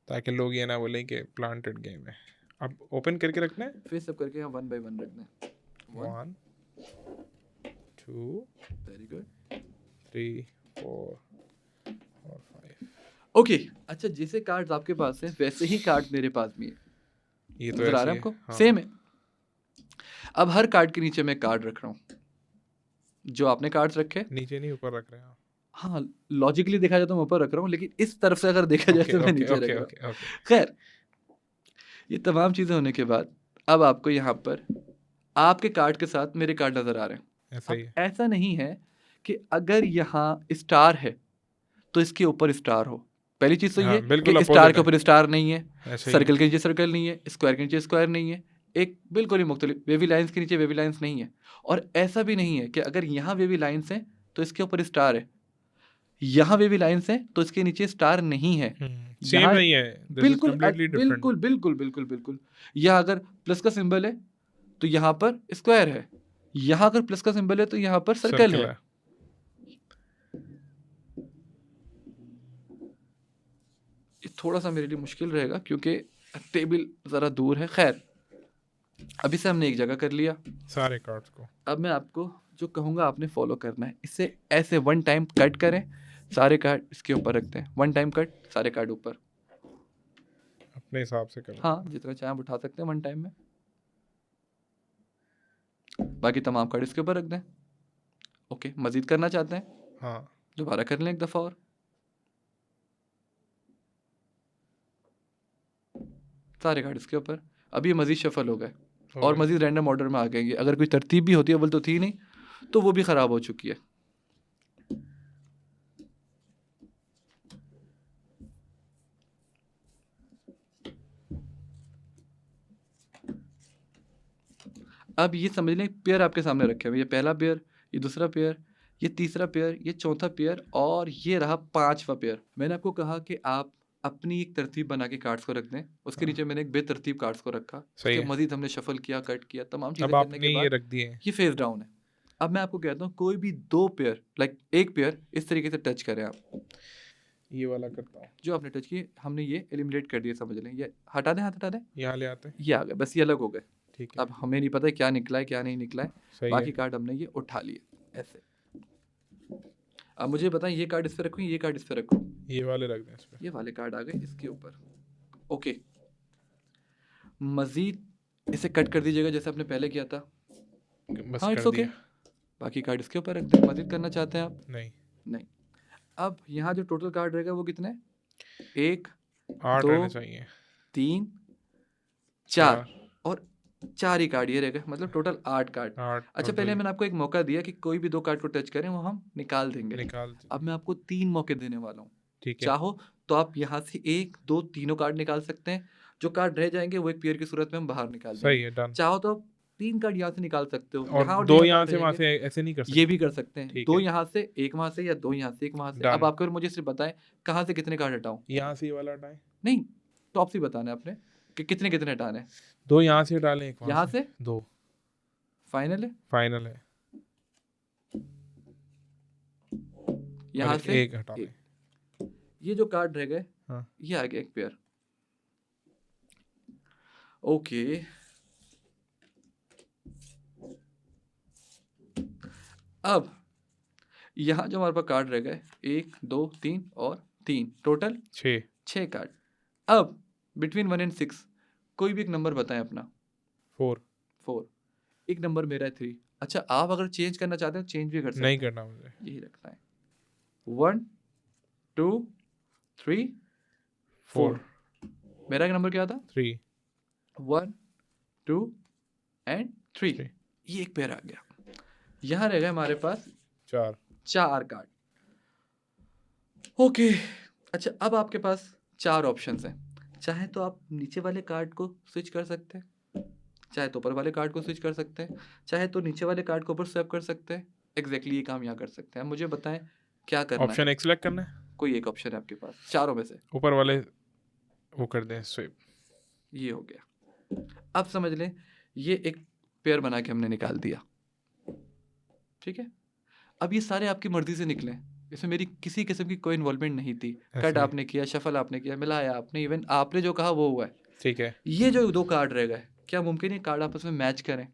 ताकि लोग ये ना बोलें कि प्लांटेड गेम है। अब ओपन करके रखना है? फेस अप करके यहाँ 1 बाय 1 रख दें। 1 1 2 वेरी गुड। 3 4 और 5। ओके, अच्छा जैसे कार्ड्स आपके पास हैं वैसे ही कार्ड्स मेरे पास भी हैं। ये तो नज़र आ ऐसे रहा ही है है। आपको? हाँ, सेम है। अब हर कार्ड के नीचे मैं कार्ड रख रहा हूँ। जो आपने कार्ड्स रखे नीचे नहीं ऊपर रख रहे हैं आप। हाँ, लॉजिकली देखा जाए तो मैं ऊपर रख रहा हूँ, लेकिन इस तरफ से अगर देखा जाए ओके, तो मैं ओके, नीचे रख ओके, रहा ओके, हूँ। ओके। खैर, ये तमाम चीज़ें होने के बाद अब आपको यहाँ पर आपके कार्ड के साथ मेरे कार्ड नज़र आ रहे हैं। ऐसा ही अब है। ऐसा नहीं है कि अगर यहाँ स्टार है, तो इसके ऊपर स्टार हो। पहली चीज़ तो ये हाँ, बिल्कुल कि स्टार अपोज़िट के है। ऊपर स्टार नहीं है, ऐसा ही है। सर्कल के नीचे सर्कल नहीं है, स्क्वायर के नीचे स्क्वायर नहीं है। एक बिल्कुल ही मुख्तलिफ वेवी लाइन्स के नीचे वेवी लाइन्स नहीं है। और ऐसा भी नहीं है कि अगर यहाँ वेवी लाइन्स हैं, तो इसके ऊपर स्टार है। यहाँ वेवी लाइन्स हैं, तो इसके नीचे स्टार नहीं है। सेम यहाँ नहीं है। दिस इज़ बिल्कुल कंप्लीटली डिफरेंट। बिल्कुल, बिल्कुल, बिल्कुल, बिल्कुल। यहाँ अगर प्लस का सिंबल है, तो यहाँ पर स्क्वायर है। यहाँ अगर प्लस का सिंबल है, तो यहाँ पर सर्कल सर्किल है। है। ये थोड़ा-सा मेरे लिए मुश्किल रहेगा क्योंकि टेबल ज़रा दूर है। खैर, अभी से हमने एक जगह कर लिया। सारे कार्ड्स को। अब मैं आपको जो कहूँगा आपने फ़ॉलो करना है। इसे ऐसे 1 टाइम कट करें, सारे कार्ड इसके ऊपर रखते हैं। 1 टाइम कट, सारे कार्ड ऊपर। अपने हिसाब से करो। हाँ, जितना चाहें आप उठा सकते हैं 1 टाइम में। बाकी तमाम कार्ड इसके ऊपर रख दें। ओके, मज़ीद करना चाहते हैं? हाँ, दोबारा कर लें एक दफ़ा और। सारे कार्ड इसके ऊपर। अब ये मज़ीद शफ़ल हो गए हो और गए। मज़ीद रैंडम ऑर्डर में आ गए ये। अगर कोई तरतीब भी होती है, अव्वल तो थी नहीं, तो वो भी ख़राब हो चुकी है। अब ये समझ लें पेयर आपके सामने रखे हुए हैं। ये पहला पेयर, ये दूसरा पेयर, ये तीसरा पेयर, ये चौथा पेयर और ये रहा 5वां पेयर। मैंने आपको कहा कि आप अपनी एक तरतीब बना के कार्ड्स को रख दें। उसके हाँ, नीचे मैंने एक बेतरतीब कार्ड्स को रखा। सही उसके है। मज़ीद हमने शफ़ल किया, कट किया, तमाम चीज़ें अब करने आपने के ये बाद रख दिए। ये फेस डाउन है। अब मैं आपको कहता हूँ कोई भी 2 पेयर लाइक एक पेयर इस तरीके से टच करें आप। ये वाला करता हूँ। जो आपने टच किए हमने ये एलिमिनेट कर दिया समझ लें। ये हटा दें, हाथ हटा दें। यहाँ ले आते हैं। ये आ गए, बस ये अलग हो गए। ठीक है। अब हमें नहीं पता क्या निकला है, क्या नहीं निकला है। सही बाकी है। कार्ड हमने ये उठा लिए ऐसे। अब मुझे बताएं ये कार्ड इस पे रखूं, ये कार्ड इस पे रखूं। ये वाले रख दें इस पे। ये वाले कार्ड आ गए इसके ऊपर। ओके, मज़ीद इसे कट कर दीजिएगा जैसे आपने पहले किया था। बस हाँ, कर इट्स ओके। दिया। बाकी कार्ड इसके ऊपर रख दें। मज़ीद करना चाहते हैं आप? नहीं, नहीं। अब यहाँ जो टोटल कार्ड रहेगा वो कितने? 1, 8 2, रहने चाहिए। 3, 4 4 और 4 ही कार्ड ये रह गए, मतलब टोटल 8 कार्ड। 8 अच्छा और 2 पहले ये मैंने आपको एक मौका दिया कि कोई भी 2 कार्ड को टच करें वो हम निकाल देंगे। निकाल द अब मैं आपको 3 मौके देने वाला हूँ। ठीक है। चाहो तो आप यहाँ से 1, 2, तीनों कार्ड निकाल सकते हैं। जो कार्ड रह जाएँगे वो एक पेयर की सूरत में हम बाहर निकाल सही देंगे। है, डन। चाहो तो आप 3 कार्ड यहाँ से निकाल सकते हो, और यहाँ और 2 यहाँ यहाँ कार्ड से वहाँ रहेंगे, से ऐसे नहीं कर ये सकते? भी कर सकते हैं। ठीक 2 है, यहाँ से, 1 वहाँ से, या 2 यहाँ से, 1 वहाँ से। अब डन। आपको मुझे सिर्फ बताएं कहाँ से कितने कार्ड हटाऊं। यहाँ से ये वाला हटाएँ? नहीं, टॉप से बताना है आपने कि कितने कितने हटाने हैं। 2 यहाँ से हटा लें, 1 वहाँ यहाँ से? से 2 फाइनल है, फाइनल है, यहाँ और से 1 हटा लें। एक। ये जो कार्ड रह गए, हाँ, ये आ गया एक पेयर। ओके, अब यहाँ जो हमारे पास कार्ड रह गए 1 2 3 और 3, टोटल 6 6 कार्ड। अब बिटवीन 1 एंड 6 कोई भी एक नंबर बताएं अपना। 4 4, एक नंबर मेरा है 3। अच्छा, आप अगर चेंज करना चाहते हो चेंज भी कर सकते नहीं हैं, करना मुझे। यही रखना है। 1 2 3 4, 4 मेरा नंबर क्या था? 3 1 2 एंड 3। 3 ये एक पेयर आ गया। यहाँ रह गए हमारे पास 4 4 कार्ड। ओके, अच्छा अब आपके पास 4 ऑप्शंस हैं। चाहे तो आप नीचे वाले कार्ड को स्विच कर सकते हैं, चाहे तो ऊपर वाले कार्ड को स्विच कर सकते हैं, चाहे तो नीचे वाले कार्ड को ऊपर स्वैप कर सकते हैं। एग्जैक्टली ये काम यहाँ कर सकते हैं। मुझे बताएं क्या करना ऑप्शन है। एक सिलेक्ट करना है, कोई एक ऑप्शन है आपके पास चारों में से, ऊपर वाले वो कर दें स्विप। ये हो गया। अब समझ लें ये एक पेयर बना के हमने निकाल दिया, ठीक है। अब ये सारे आपकी मर्जी से निकले, इसमें मेरी किसी किस्म की कोई इन्वॉल्वमेंट नहीं थी। कट ऐसे आपने किया, शफल आपने किया, मिलाया आपने, इवन आपने जो कहा वो हुआ है। ठीक है, ये जो 2 कार्ड रह गए, क्या मुमकिन है कार्ड आपस में मैच करें?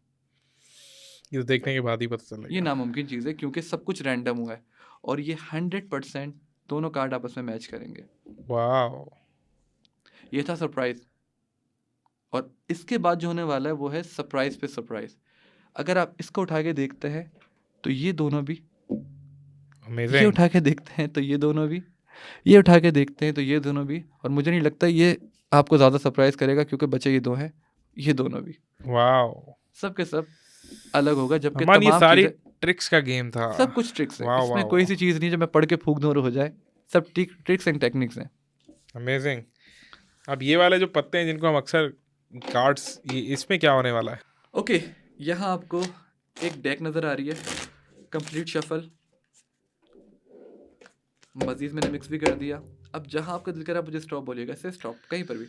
ये तो देखने के बाद ही पता ये चलेगा। नामुमकिन चीज़ है, क्योंकि सब कुछ रैंडम हुआ है और ये 100% दोनों कार्ड आपस में मैच करेंगे। वाह, ये था सरप्राइज, और इसके बाद जो होने वाला है वो है सरप्राइज पे सरप्राइज। अगर आप इसको उठा के देखते हैं तो ये दोनों भी, ये अमेजिंग। उठा के देखते हैं तो ये दोनों भी, ये उठा के देखते हैं तो ये दोनों भी, और मुझे नहीं लगता ये आपको ज़्यादा सरप्राइज करेगा, क्योंकि बचे ये 2 हैं, ये दोनों भी। वाह, सब के सब अलग होगा, जबकि अमन ये तमाम सारी चीज़ें, ट्रिक्स का गेम था। सब कुछ ट्रिक्स है। वाह इसमें वाह कोई वाह, सी चीज़ नहीं जो मैं पढ़ के फूक दूँ और हो जाए। सब ट्रिक्स एंड टेक्निक्स हैं। अमेजिंग। अब ये वाले जो पत्ते हैं जिनको हम अक्सर कार्ड्स, ये इसमें क्या होने वाला है? ओके, यहाँ आपको एक डेक नज़र आ रही है, कंप्लीट शफल। मजीद मैंने मिक्स भी कर दिया। अब जहाँ आपका दिल करा मुझे स्टॉप बोलिएगा, से स्टॉप कहीं पर भी।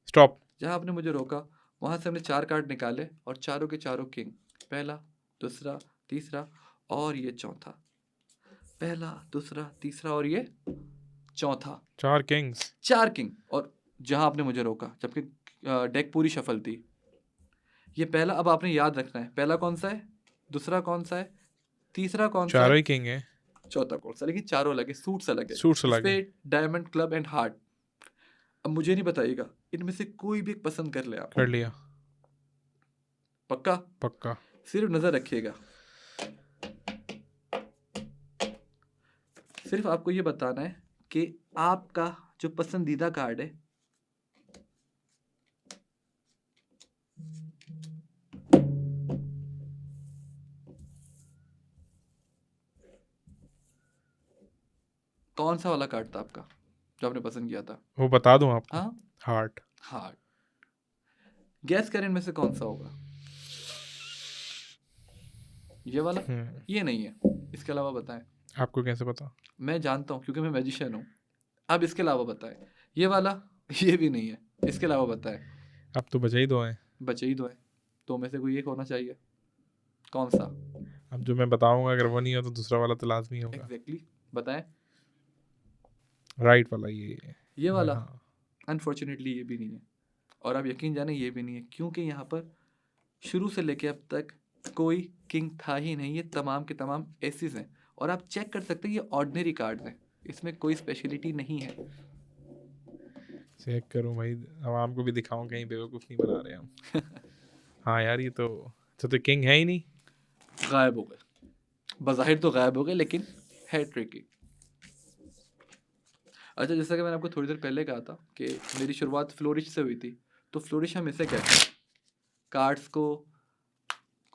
स्टॉप। जहाँ आपने मुझे रोका वहाँ से हमने 4 कार्ड निकाले, और चारों के चारों किंग। पहला, दूसरा, तीसरा और ये चौथा। पहला, दूसरा, तीसरा और ये चौथा। 4 किंग्स। 4 किंग, और जहाँ आपने मुझे रोका, जबकि डेक पूरी शफल थी। ये पहला, अब आपने याद रखना है पहला कौन सा है, दूसरा कौन सा है, तीसरा कौन सा चारों है, ही किंग है, चौथा कौन सा। लेकिन चारों अलग है, सूट्स अलग है। सूट्स इस अलग पे है। Diamond, club and heart. अब मुझे नहीं बताइएगा, इनमें से कोई भी एक पसंद कर ले आप। कर लिया, पक्का? पक्का। सिर्फ नजर रखिएगा, सिर्फ आपको ये बताना है कि आपका जो पसंदीदा कार्ड है कौन सा वाला कार्ड था आपका जो आपने पसंद किया था। वो बता दूं आपको? हाँ, हार्ट। हार्ट। गैस करें इनमें से कौन सा होगा। ये वाला? ये नहीं है। इसके अलावा बताएं। आपको कैसे पता? मैं जानता हूँ क्योंकि मैं मैजिशियन हूँ। अब इसके अलावा बताएं। ये वाला? ये भी नहीं है। इसके अलावा बताएं। अब तो बचे ही 2 हैं। बचे ही 2 हैं, तो में से कोई एक होना चाहिए। कौन सा? अब जो मैं बताऊंगा अगर वो नहीं हो तो दूसरा वाला तो लाजमी होगा। एग्जैक्टली, बताएं। राइट वाला ये वाला? हाँ। अनफॉर्चुनेटली ये भी नहीं है, और आप यकीन जाने ये भी नहीं है, क्योंकि यहाँ पर शुरू से लेके अब तक कोई किंग था ही नहीं। ये तमाम के तमाम एसेस हैं, और आप चेक कर सकते हैं ये ऑर्डिनरी कार्ड्स हैं, इसमें कोई स्पेशलिटी नहीं है। चेक करूं भाई, आवाम को भी दिखाऊं, कहीं बेवकूफ़ नहीं बना रहे हम। हाँ यार, ये तो किंग है ही नहीं। गायब हो गए, बज़ाहिर तो गायब हो गए, लेकिन है ट्रिकी। अच्छा, जैसा कि मैंने आपको थोड़ी देर पहले कहा था कि मेरी शुरुआत फ्लोरिश से हुई थी, तो फ्लोरिश हम इसे कहते हैं, कार्ड्स को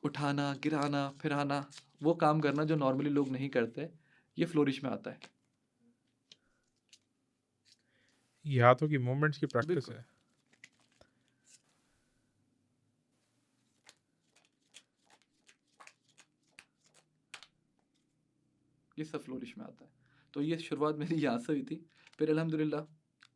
उठाना, गिराना, फिराना, वो काम करना जो नॉर्मली लोग नहीं करते, ये फ्लोरिश में आता है। ये हाथों की मूवमेंट्स की प्रैक्टिस बिल्कुल। है। ये सब फ्लोरिश में आता है। तो ये शुरुआत मेरी यहाँ से हुई थी, फिर अल्हम्दुलिल्लाह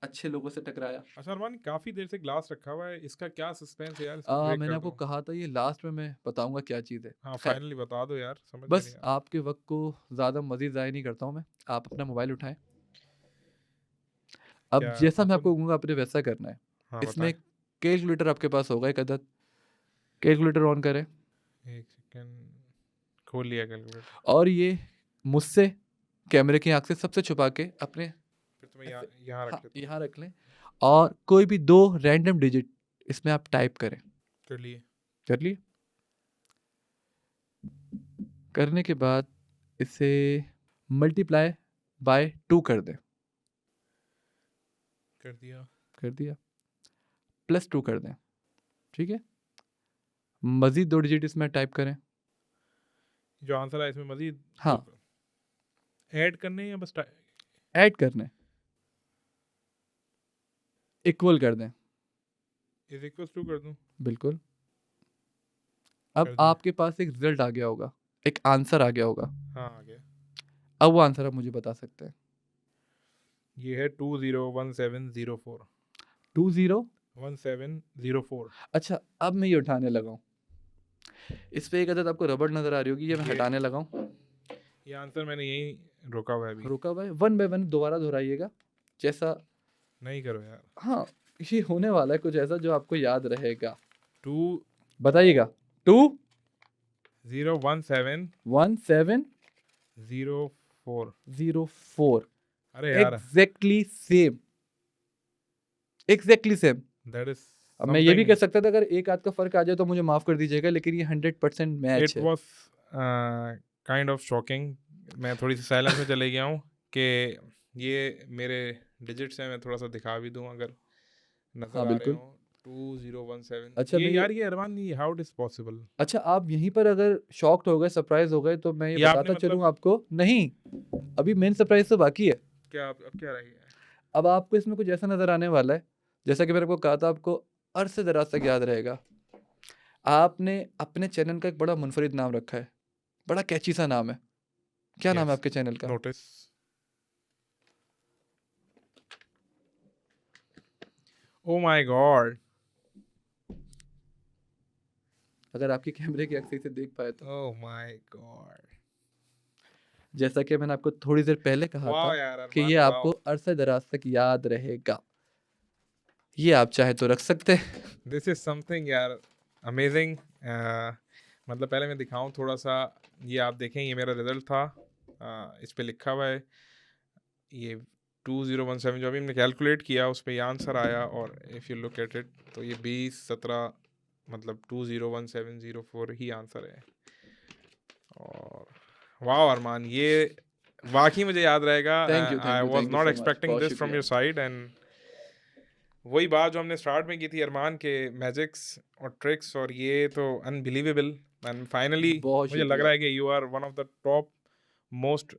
अच्छे लोगों से टकराया। अच्छा अरमान, काफ़ी देर से ग्लास रखा हुआ है, इसका क्या सस्पेंस है यार, इसको ब्रेक मैंने कर आपको दो। कहा था ये लास्ट में मैं बताऊँगा क्या चीज़ है। हाँ खैर, फाइनली बता दो यार, समझ में नहीं बस आ रहा। आपके वक़्त को ज़्यादा मज़ीद ज़ाया नहीं करता हूँ मैं। आप अपना मोबाइल उठाएँ। अब क्या जैसा मैं आपको ओपन? कहूँगा आपने वैसा करना है। हाँ इसमें बताएं। कैलकुलेटर आपके पास होगा एक अदद, कैलकुलेटर ऑन करें एक सेकेंड, खोल लिया कैलकुलेटर। और ये मुझसे कैमरे की आँख से सबसे छुपा के अपने फिर तो मैं यहाँ ऐसे यहाँ रख हाँ, लेता हूँ। यहाँ रख लें और कोई भी 2 रैंडम डिजिट इसमें आप टाइप करें। चलिए। कर लिए? करने के बाद इसे मल्टीप्लाई बाय 2 कर दें। कर दिया। कर दिया? प्लस 2 कर दें। ठीक है? मज़ीद 2 डिजिट इसमें टाइप करें। जो आंसर है इसमें मजीद हाँ, ऐड करने हैं या बस ऐड करने। इक्वल कर दें। इज इक्वल टू कर दूं? बिल्कुल। अब कर दिया। आपके पास एक रिज़ल्ट आ गया होगा, एक आंसर आ गया होगा। हाँ आ गया। अब वो आंसर आप मुझे बता सकते हैं। ये है 201704। 20 1704। अच्छा, अब मैं ये उठाने लगा हूँ। इस पे एक अदद आपको रबड़ नज़र आ रही होगी, ये मैं ये- हटाने लगा हूँ। ये आंसर मैंने यहीं रोका हुआ है अभी। रुका हुआ है, 1 बाय 1 दोबारा दोहराइएगा। जैसा नहीं करो यार। हाँ, ये होने वाला है कुछ ऐसा जो आपको याद रहेगा। 2 बताइएगा। 2 0 1 7 1 0 4। 7 0 4 अरे यार, exactly same, exactly same. That is अब मैं ये भी कह समथिंग। सकता था अगर एक आध का फर्क आ जाए तो मुझे माफ कर दीजिएगा, लेकिन ये 100% मैच इट है। Was kind of shocking. मैं थोड़ी सी साइलेंस में चले गया हूँ कि ये मेरे डिजिट्स हैं। मैं थोड़ा सा दिखा भी दूँ अगर नज़र हाँ आ रहे बिल्कुल। हो। 2017। अच्छा ये मैं यार, ये ये अरमान, ये हाउ इट इज पॉसिबल? अच्छा आप यहीं पर अगर शॉक्ड हो गए, सरप्राइज हो गए, तो मैं ये ये आपने बताता चलूँ मतलब आपको। नहीं, अभी मेन सरप्राइज तो बाकी है। क्या अब क्या रह गया है? अब आपको इसमें कुछ ऐसा नजर आने वाला है, जैसा कि मैंने आपको कहा था, आपको अरसे दराज तक याद रहेगा। आपने अपने चैनल का एक बड़ा मुनफरिद नाम रखा है, बड़ा कैची सा नाम है। क्या नाम है यस, आपके चैनल का? नोटिस। Oh my God. अगर आपकी कैमरे की अक्सी से देख पाए तो। Oh my God. जैसा कि मैंने आपको थोड़ी देर पहले कहा वाह था यार कि ये अरमान, आपको वाह। अरसे दराज तक याद रहेगा। ये आप चाहे तो रख सकते हैं। दिस इज समथिंग यार, अमेजिंग। मतलब पहले मैं दिखाऊं थोड़ा सा। ये आप देखें, ये मेरा रिजल्ट था। इस पे लिखा हुआ है ये 2017। जो अभी हमने कैलकुलेट किया उस पे ये आंसर आया। और if you look at it तो ये 2017 मतलब 201704 ही आंसर है। और वाह अरमान, ये वाकई मुझे याद रहेगा। I was thank you not so much, expecting बहुत दिस फ्रॉम शुक्रिया। Your side. एंड वही बात जो हमने स्टार्ट में की थी अरमान के मैजिक्स और ट्रिक्स, और ये तो अनबिलीवेबल। एंड फाइनली बहुत मुझे लग शुक्रिया। रहा है कि you are one of the top most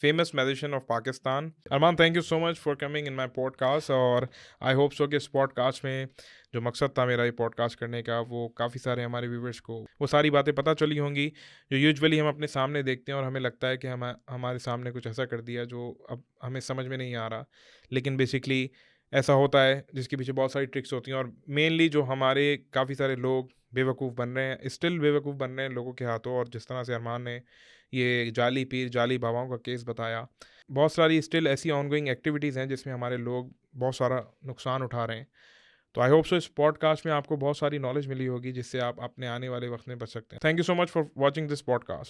famous magician of Pakistan. Arman, thank you so much for coming in my podcast. और आई होप सो कि इस पॉडकास्ट में जो मकसद था मेरा ये पॉडकास्ट करने का, वो काफ़ी सारे हमारे व्यूवर्स को वो सारी बातें पता चली होंगी जो यूजुअली हम अपने सामने देखते हैं और हमें लगता है कि हमारे सामने कुछ ऐसा कर दिया जो अब हमें समझ में नहीं आ रहा। लेकिन बेसिकली ऐसा होता है जिसके पीछे बहुत सारी ट्रिक्स होती हैं। और मेनली जो हमारे काफ़ी सारे लोग बेवकूफ़ बन रहे हैं, स्टिल बेवकूफ़ बन रहे हैं लोगों के हाथों। और जिस तरह से अरमान ने ये जाली पीर जाली बाबाओं का केस बताया, बहुत सारी स्टिल ऐसी ऑनगोइंग एक्टिविटीज़ हैं जिसमें हमारे लोग बहुत सारा नुकसान उठा रहे हैं। तो आई होप सो इस पॉडकास्ट में आपको बहुत सारी नॉलेज मिली होगी जिससे आप अपने आने वाले वक्त में बच सकते हैं। Thank you so much for watching this podcast.